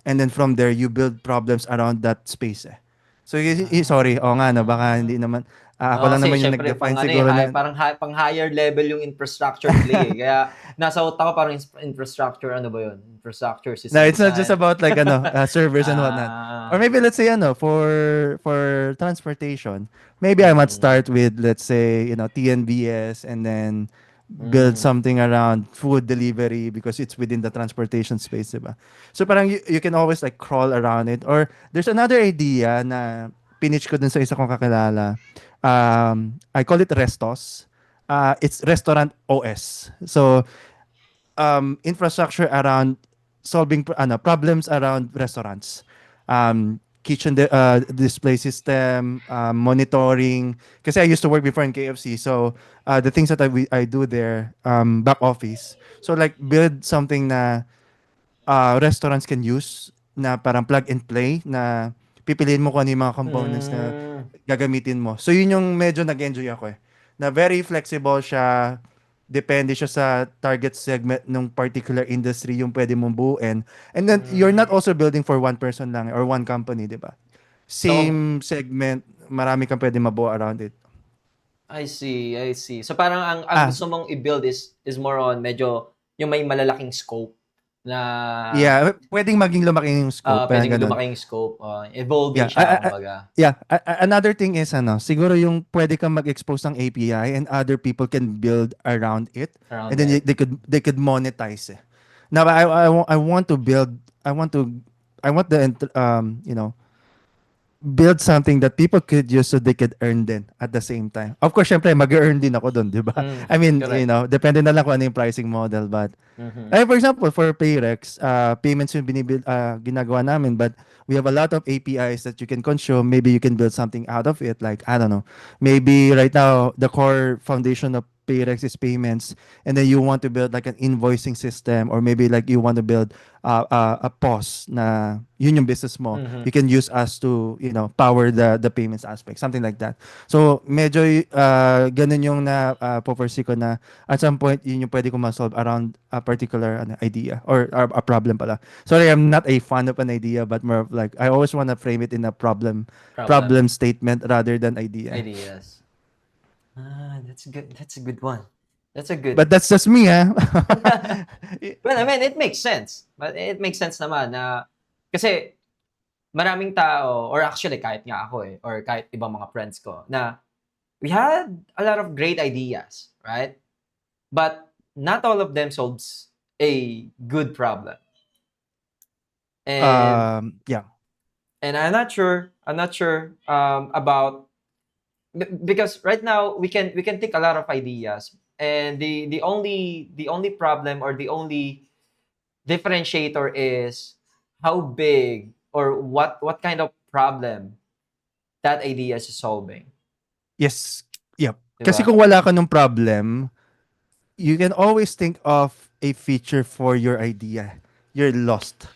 and then from there you build problems around that space. Eh. So sorry, nga no, baka hindi naman ako lang Kasi naman yung syempre pang nag-define ano eh, siguro na parang pang higher level yung infrastructure play eh. Kaya nasa utak ko parang infrastructure ano ba 'yun? Infrastructure no, system it's not just design. about like servers and whatnot. Or maybe let's say for transportation, maybe I might Mm. start with let's say TNVS and then build Mm. something around food delivery because it's within the transportation space, diba? So parang you can always like crawl around it. Or there's another idea na pinitch ko dun sa isa kong kakilala. I call it Restos. It's restaurant OS. So infrastructure around solving problems around restaurants. Display system, monitoring. Kasi I used to work before in KFC. So the things that I do there, back office. So like build something na restaurants can use na parang plug and play na pipiliin mo kung ano yung mga components na Mm. gagamitin mo. So yun yung medyo nag-enjoy ako eh. Na very flexible siya, depende siya sa target segment ng particular industry yung pwede mong buuin. And then you're not also building for one person lang or one company, di ba? So, Same segment, marami kang pwede mabuo around it. I see, I see. So parang ang Ah, gusto mong i-build is more on medyo yung may malalaking scope na yeah, pwedeng maging lumaki yung scope, parang pwedeng ganun. lumaking scope, evolving Yeah, siya kumbaga another thing is siguro yung pwede kang mag-expose ng API and other people can build around it around and then it. they could monetize it. Now I want to build I want build something that people could use so they could earn din at the same time. Of course, syempre mag-earn din ako doon, 'di ba? I mean, Correct. depende na lang kung ano yung pricing model but Mhm. for example, for Payrex, payments yung ginagawa namin, but we have a lot of APIs that you can consume. Maybe you can build something out of it. Like, I don't know. Maybe right now, the core foundation of Payrex is payments, and then you want to build like an invoicing system, or maybe like you want to build a POS na yun yung business mo. Mhm. You can use us to, power the payments aspect, something like that. So, medyo ganun yung na-foresee ko na at some point, yun yung pwede ko ma-solve around a particular idea or a problem pala. Sorry, I'm not a fan of an idea, but more of like, I always want to frame it in a problem statement rather than idea. Ideas. That's good. That's a good one. That's a good. But that's just me, ha? Well, I mean, it makes sense. But it makes sense naman na kasi maraming tao or actually kahit nga ako or kahit ibang mga friends ko na we had a lot of great ideas, right? But not all of them solves a good problem. And Yeah. and I'm not sure about because right now we can think a lot of ideas and the only problem or the only differentiator is how big or what kind of problem that idea is solving. Yes. Yep. Di Kasi ba? kung wala ka ng problem, you can always think of a feature for your idea. You're lost.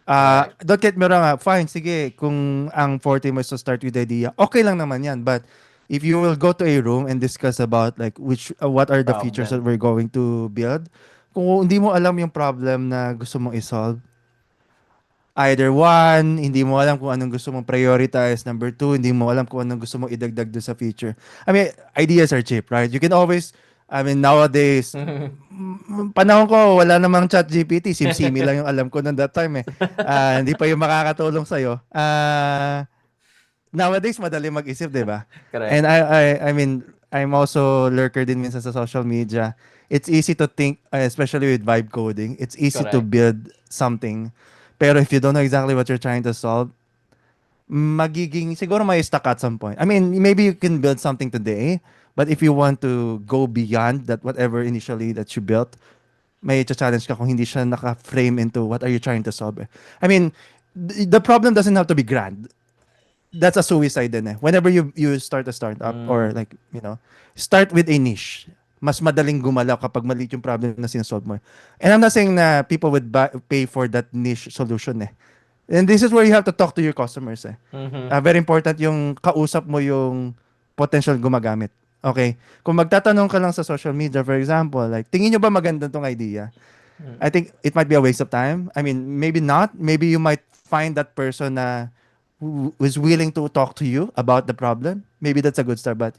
Correct. Don't get me wrong, fine, sige, kung ang forte mo is to start with the idea, okay lang naman yan. But if you will go to a room and discuss about like what are the features that Problem. we're going to build, kung hindi mo alam yung problem na gusto mong isolve, either one, hindi mo alam kung anong gusto mong prioritize. Number two, hindi mo alam kung anong gusto mong idagdag doon sa feature. I mean, ideas are cheap, right? You can always, I mean, nowadays, panahon ko, wala namang chat GPT. Simsimi lang yung alam ko noon that time eh. Hindi pa yung makakatulong sa'yo. Nowadays, madali mag-isip, di ba? Correct. And I mean, I'm also lurker din minsan sa social media. It's easy to think, especially with vibe coding, it's easy to Correct. build something. Pero if you don't know exactly what you're trying to solve, magiging, siguro may stuck at some point. I mean, maybe you can build something today, but if you want to go beyond that, whatever initially that you built, may challenge ka kung hindi siya naka-frame into what are you trying to solve. I mean, the problem doesn't have to be grand. That's a suicide din eh. Whenever you start a startup or like, start with a niche. Mas madaling gumalaw kapag maliit yung problem na sinasolve mo. And I'm not saying na people would pay for that niche solution eh. And this is where you have to talk to your customers eh. Very important yung kausap mo yung potential gumagamit. Okay? Kung magtatanong ka lang sa social media, for example, like, tingin nyo ba maganda tong idea? I think it might be a waste of time. I mean, maybe not. Maybe you might find that person na who is willing to talk to you about the problem. Maybe that's a good start, but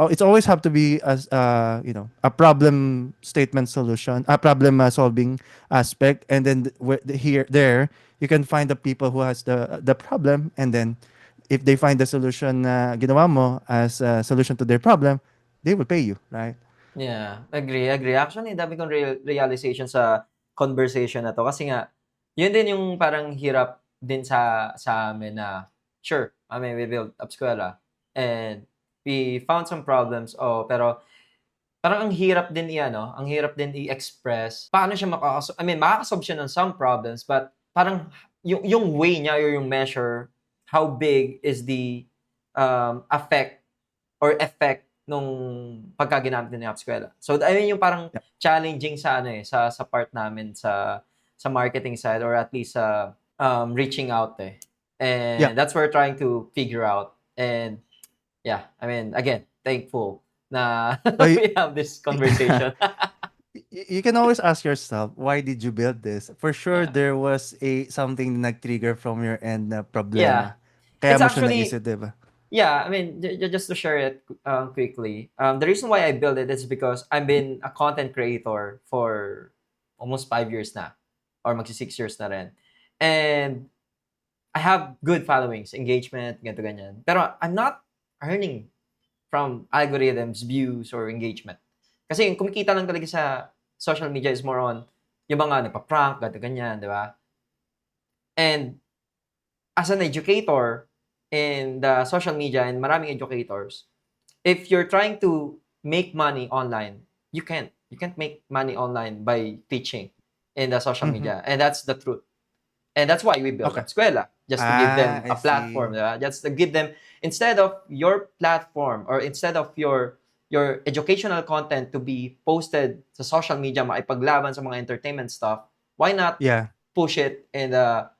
it's always have to be as a problem statement solution, a problem solving aspect, and then here there you can find the people who has the problem, and then if they find the solution na ginawa mo as a solution to their problem, they will pay you, right? Yeah, agree. Actually, dami kong realization sa conversation na to kasi nga yun din yung parang hirap din sa amin na sure, I mean, we built Upskwela and we found some problems. Oh, pero parang ang hirap din i-express paano siya I mean, makakasolve siya ng some problems, but parang yung way niya or yung measure how big is the effect or effect nung pagkaginamit din ng Upskwela. So ayun yung parang Yeah. challenging sa sa part namin sa marketing side or at least sa reaching out eh. Yeah. And that's what we're trying to figure out. And yeah, I mean, again, thankful na So we have this conversation. you can always ask yourself, why did you build this? For sure, Yeah. there was something na nag-trigger from your end na Yeah. problema. Kaya It's mo siya actually, naisip, diba? yeah, I mean, just to share it quickly, the reason why I built it is because I've been a content creator for almost 5 years na, or magsi 6 years na rin. And I have good followings, engagement, ganito ganyan. Pero I'm not earning from algorithms, views, or engagement. Kasi yung kumikita lang talaga sa social media is more on yung mga nagpa-prank, ganito ganyan, di ba? And as an educator in the social media and maraming educators, if you're trying to make money online, you can't. You can't make money online by teaching in the social Mhm. media. And that's the truth. And that's why we built Okay. Upskwela, just to give them I a platform, see. diba? Just to give them, instead of your platform or instead of your educational content to be posted sa social media, maipaglaban sa mga entertainment stuff, why not Yeah. push it in the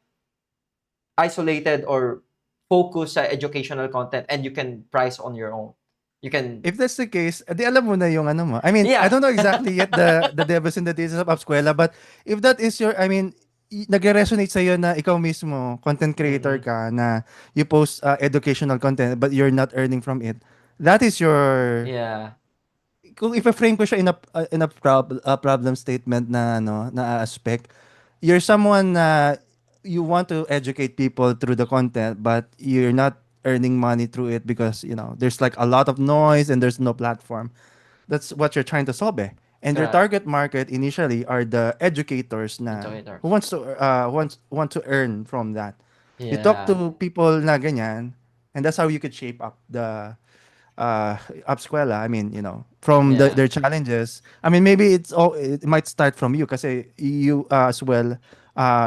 isolated or focus sa educational content and you can price on your own. You can, If that's the case, di alam mo na yung ano mo. I mean, I yeah. don't know exactly yet the devils and the details of Upskwela, but if that is your, I mean, nagre-resonate sa'yo na ikaw mismo, content creator Mhm. ka, na you post educational content, but you're not earning from it, that is your, Yeah. kung i-frame ko siya in a problem statement na ano na aspect, you're someone na you want to educate people through the content, but you're not earning money through it because there's like a lot of noise and there's no platform. That's what you're trying to solve eh. And your Correct. target market initially are the educators na Educators. who want to earn from that. You talk Yeah. to people na ganyan, and that's how you could shape up the Upskwela. I mean, from Yeah. their challenges. I mean, maybe it might start from you kasi you as well,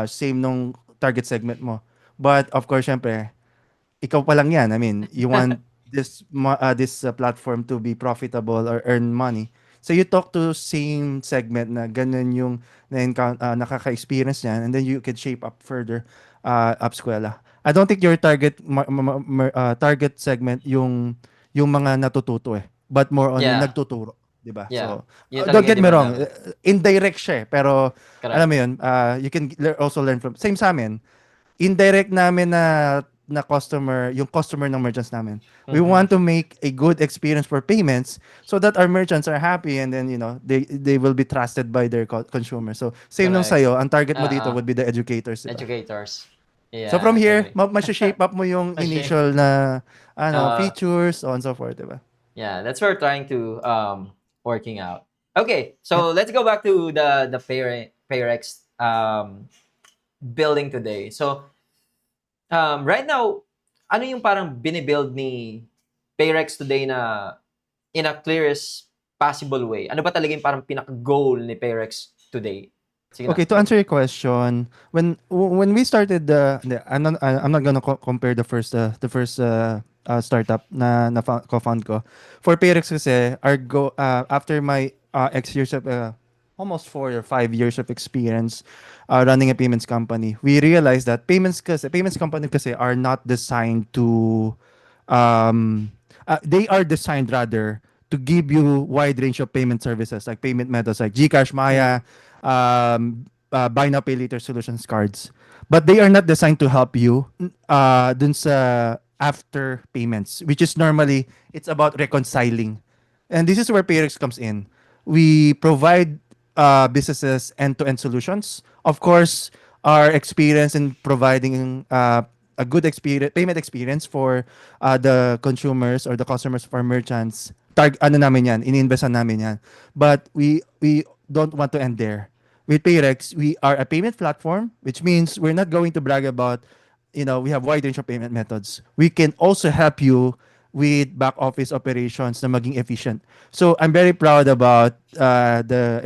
same nung target segment mo. But of course, syempre, ikaw pa lang yan. I mean, you want this platform to be profitable or earn money. So you talk to same segment na ganun yung nakaka-experience niyan, and then you can shape up further upskwela. I don't think your target segment yung mga natututo but more on yung Yeah. nagtuturo, 'di ba? Yeah. So Yun don't talaga get yung me demand wrong, namin. indirect siya pero Correct. alam mo yun, you can also learn from same sa amin. Indirect namin na customer, yung customer ng merchants namin. We Mhm. want to make a good experience for payments so that our merchants are happy, and then they will be trusted by their consumers. So same nung Correct. sa'yo, ang target mo dito Uh-uh. would be the educators, diba? Educators. So from Yeah, here, agree. shape up mo yung Actually, initial na uh, features, so on and so forth, diba? yeah, that's what we're trying to working out. Okay, Yep. so let's go back to the Payrex building today. So right now, ano yung parang binibuild ni Payrex today na in a clearest possible way? Ano ba talaga yung parang pinaka-goal ni Payrex today? Sige na, Okay, to go. answer your question, when we started I'm not gonna compare the first startup na co-found ko. For Payrix kasi, our go after my X years of almost 4 or 5 years of experience running a payments company, we realized that payments company kasi are not designed to they are designed rather to give you wide range of payment services like payment methods like GCash, Maya, Mm. buy now pay later solutions cards. But they are not designed to help you dun sa after payments, which is normally it's about reconciling. And this is where Payrix comes in. We provide businesses end-to-end solutions. Of course, our experience in providing a good payment experience for the consumers or the customers of our merchants. Ano namin yan, ininvestan namin yan. But we don't want to end there. With Payrex, we are a payment platform, which means we're not going to brag about, we have wide range of payment methods. We can also help you with back office operations na maging efficient. So I'm very proud about the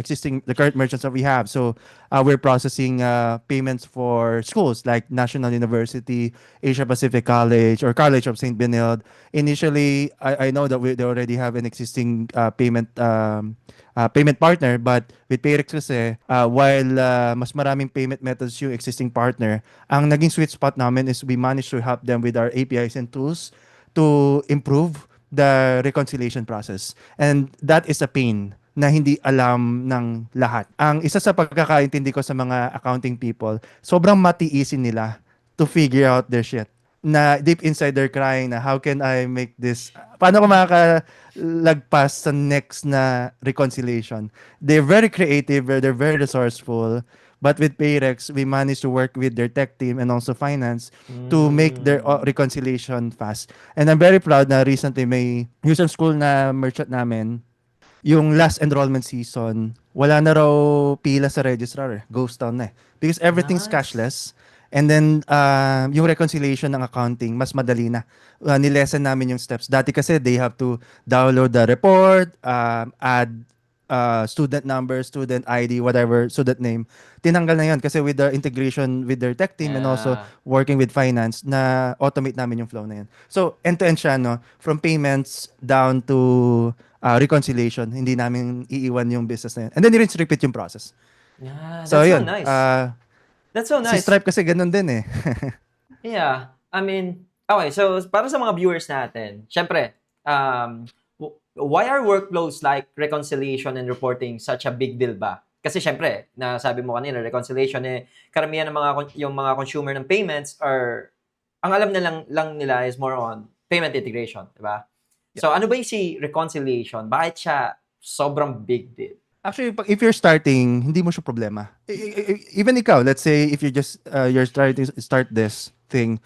current merchants that we have. So we're processing payments for schools like National University, Asia Pacific College, or College of St. Benilde. Initially, I know that they already have an existing payment partner, but with Payrex kasi, while mas maraming payment methods yung existing partner, ang naging sweet spot namin is we managed to help them with our APIs and tools to improve the reconciliation process. And that is a pain na hindi alam ng lahat. Ang isa sa pagkakaintindi ko sa mga accounting people, sobrang matiisin nila to figure out their shit. Na deep inside they're crying na how can I make this, paano ko makakalagpas sa next na reconciliation. They're very creative, they're very resourceful, but with Payrex we managed to work with their tech team and also finance to make their reconciliation fast. And I'm very proud na recently may user school na merchant namin, yung last enrollment season, wala na raw pila sa registrar Ghost town na because everything's Nice. cashless. And then, yung reconciliation ng accounting, mas madali na. Nilesen namin yung steps. Dati kasi, they have to download the report, add student number, student ID, whatever, student name. Tinanggal na yun kasi with the integration with their tech team and also Yeah. working with finance, na automate namin yung flow na yun. So, end-to-end siya, no? From payments down to reconciliation. Hindi namin iiwan yung business na yun. And then, rinse repeat yung process. Yeah, So, that's so yun. nice. That's so Si nice. Stripe kasi ganun din eh. Yeah, I mean, okay, so para sa mga viewers natin, syempre, why are workflows like reconciliation and reporting such a big deal ba? Kasi syempre, nasabi mo kanina, reconciliation karamihan ng yung mga consumer ng payments are ang alam na lang nila is more on payment integration, di ba? So ano ba yung si reconciliation? Bakit siya sobrang big deal? Actually, if you're starting, hindi mo siya problema. Even ikaw, let's say if you're trying to start this thing,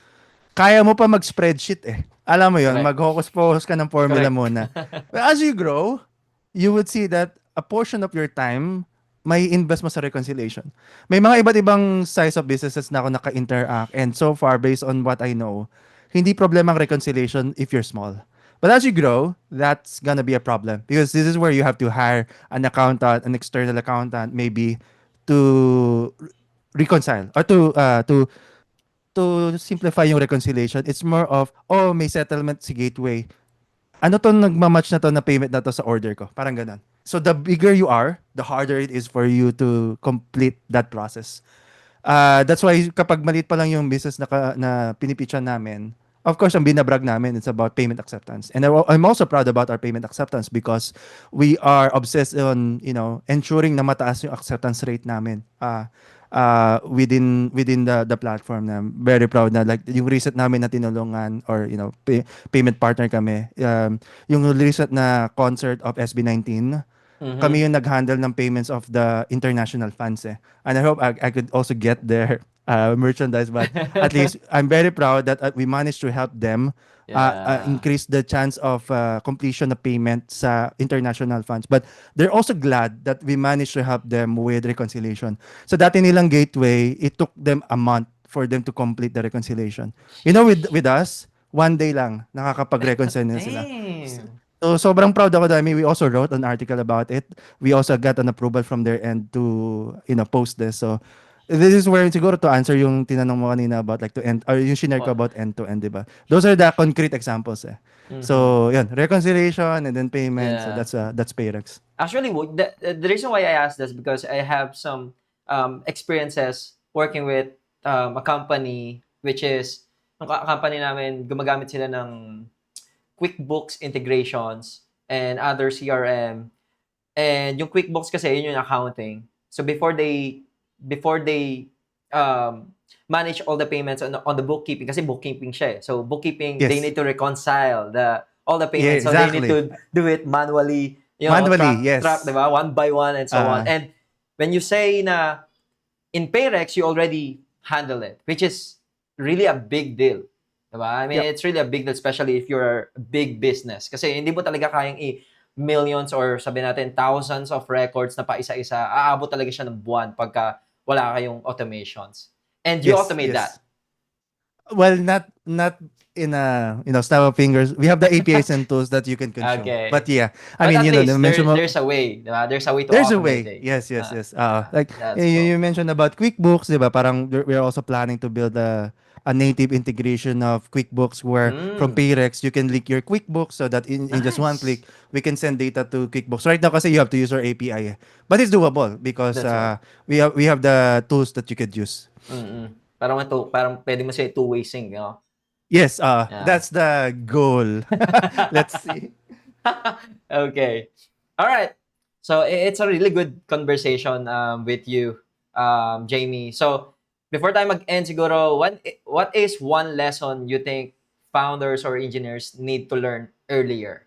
kaya mo pa mag-spreadsheet eh. Alam mo yon, Correct. mag-focus ka ng formula Correct. muna. But as you grow, you would see that a portion of your time may invest mo sa reconciliation. May mga iba't ibang size of businesses na ako naka-interact, and so far, based on what I know, hindi problema ang reconciliation if you're small. But as you grow, that's gonna be a problem because this is where you have to hire an accountant, an external accountant, maybe to reconcile or to to simplify yung reconciliation, it's more of, oh, may settlement si gateway. Ano to nagmamatch na to na payment na to sa order ko? Parang ganun. So the bigger you are, the harder it is for you to complete that process. That's why kapag maliit pa lang yung business na pinipicture namin, of course, ang binabrag namin, it's about payment acceptance. And I'm also proud about our payment acceptance because we are obsessed on, ensuring na mataas yung acceptance rate namin. Within the platform na very proud na like yung recent namin na tinulungan or payment partner kami, yung recent na concert of SB19, kami yung nag-handle ng payments of the international fans and I hope I could also get their merchandise, but at least I'm very proud that we managed to help them Yeah. increase the chance of completion of payment sa international funds. But they're also glad that we managed to help them with reconciliation. So dati nilang gateway, it took them a month for them to complete the reconciliation. With us, one day lang nakakapag-reconcile na sila. Damn. So sobrang proud ako. I mean, we also wrote an article about it. We also got an approval from their end to post this. So this is where siguro to answer yung tinanong mo kanina about like to end or yung shinare ko about end to end, diba? Those are the concrete examples. So yan, reconciliation and then payment. So Yeah. that's Payrex. Actually, the reason why I asked this because I have some experiences working with a company which is yung company namin gumagamit sila ng QuickBooks integrations and other CRM. And yung QuickBooks kasi yun yung accounting. So before they manage all the payments on the bookkeeping kasi bookkeeping siya. So bookkeeping Yes. they need to reconcile all the Yeah, payments. So they need exactly. to do it manually. Manually, yes. Track, diba? One by one and so on. Ah. And when you say na in Payrex, you already handle it, which is really a big deal. Diba? I mean, Yep. it's really a big deal, especially if you're a big business. Kasi hindi mo talaga kayang millions or sabi natin thousands of records na pa isa-isa. Aabot talaga siya ng buwan pagka wala kayong automations. And you Yes, automate yes. that. Well, not in a snap of fingers. We have the APIs and tools that you can consume. Okay. But yeah, I But mean, at least mention mo, there's a way. Diba? There's a way to there's a automate way. it. Yes. Like That's you cool. mentioned about QuickBooks, diba? Parang we're also planning to build a native integration of QuickBooks where from Payrex you can link your QuickBooks so that in just one Nice. click we can send data to QuickBooks. Right now kasi you have to use our API. But it's doable because That's right. we have the tools that you could use. Parang pwede mo siya two-way sync, Yes, Yeah. that's the goal. Let's see. Okay. All right. So it's a really good conversation with you, Jamie. So before tayo mag-end siguro, what is one lesson you think founders or engineers need to learn earlier?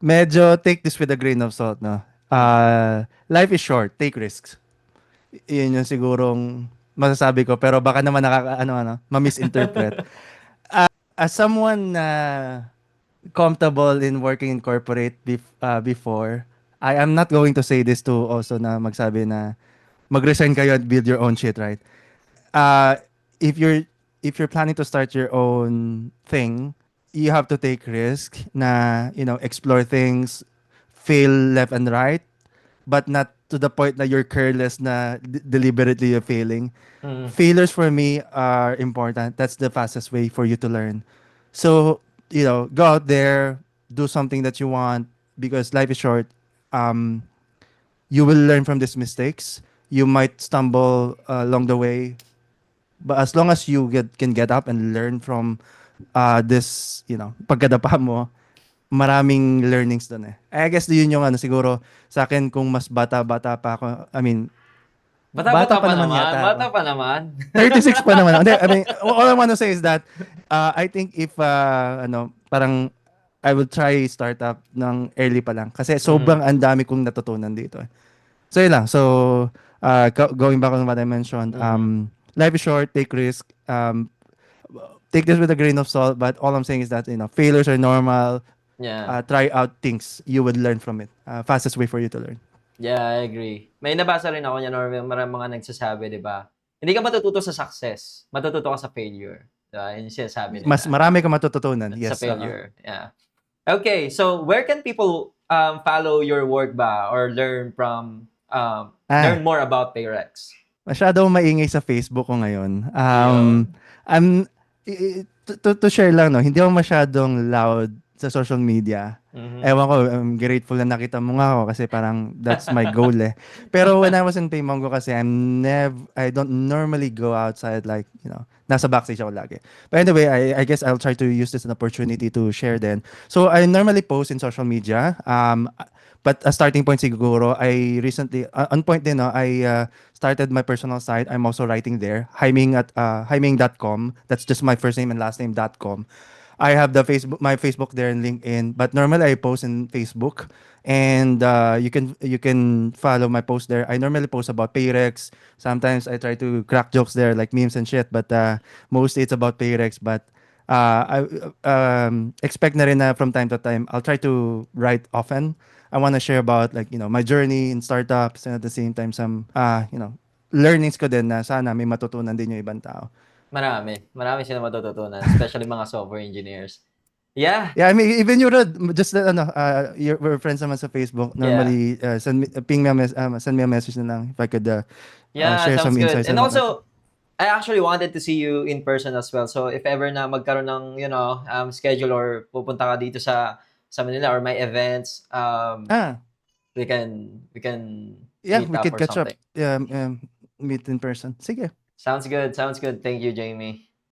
Medyo take this with a grain of salt, no? Life is short, take risks. Yun yung sigurong masasabi ko, pero baka naman ma-misinterpret. As someone na comfortable in working in corporate before, I am not going to say this to also na magsabi na mag-resign kayo and build your own shit, right? Uh, if you're planning to start your own thing, you have to take risk na, explore things, fail left and right, but not to the point na you're careless na deliberately you're failing. Failures for me are important. That's the fastest way for you to learn. So, go out there, do something that you want because life is short. You will learn from these mistakes. You might stumble along the way, but as long as you can get up and learn from this, pagkadapa mo, maraming learnings doon eh. I guess yun yung siguro sa akin kung mas bata-bata pa ako. I mean, Bata pa naman naman. yata ako. Bata pa naman. 36 pa naman. Hindi, I mean, all I want to say is that I think if parang I will try startup ng early pa lang kasi sobrang ang dami kong natutunan dito. So yun lang. So going back on what I mentioned, life is short, take risk. Take this with a grain of salt, but all I'm saying is that failures are normal. Yeah. Try out things, you would learn from it. Fastest way for you to learn. Yeah, I agree. May nabasa rin ako niyan or maraming mga nagsasabi, 'di ba? Hindi ka matututo sa success, matututo ka sa failure. 'Di ba? Yun yung sinasabi nila. Mas marami ka matututunan. Yes. Sa failure. Yeah. Okay, so where can people follow your work ba or learn from Ah, learn more about Payrex? masyadong maingay sa Facebook ko ngayon. Yun. I'm to share lang, no, hindi ako masyadong loud sa social media. Mhm. Ewan ko, I'm grateful na nakita mo nga ako kasi parang that's my goal eh. Pero when I was in Paymongo kasi I don't normally go outside like, nasa backstage ako lagi. But anyway, I guess I'll try to use this as an opportunity to share then. So I normally post in social media. But a starting point siguro, I recently, on point din, no, I started my personal site. I'm also writing there, Jaiming.com. That's just my first name and last name.com. I have my Facebook there and LinkedIn, but normally I post in Facebook, and you can follow my post there. I normally post about Payrex. Sometimes I try to crack jokes there, like memes and shit, but mostly it's about Payrex. But I expect na rin na from time to time I'll try to write often. I want to share about like my journey in startups, and at the same time some learnings ko din na sana may matutunan din yung ibang tao. Marami sila matututunan, especially mga software engineers. Yeah. Yeah, I mean, even you, Rod, just we're friends naman sa Facebook. Yeah. Normally, send me a message na lang if I could Yeah, share sounds some good. insights And and whatnot. also, I actually wanted to see you in person as well. So if ever na magkaroon ng, schedule or pupunta ka dito sa Manila or may events, Ah, we can yeah, meet we up could or catch up. something. Yeah, meet in person. Sige. Sounds good. Sounds good. Thank you, Jamie.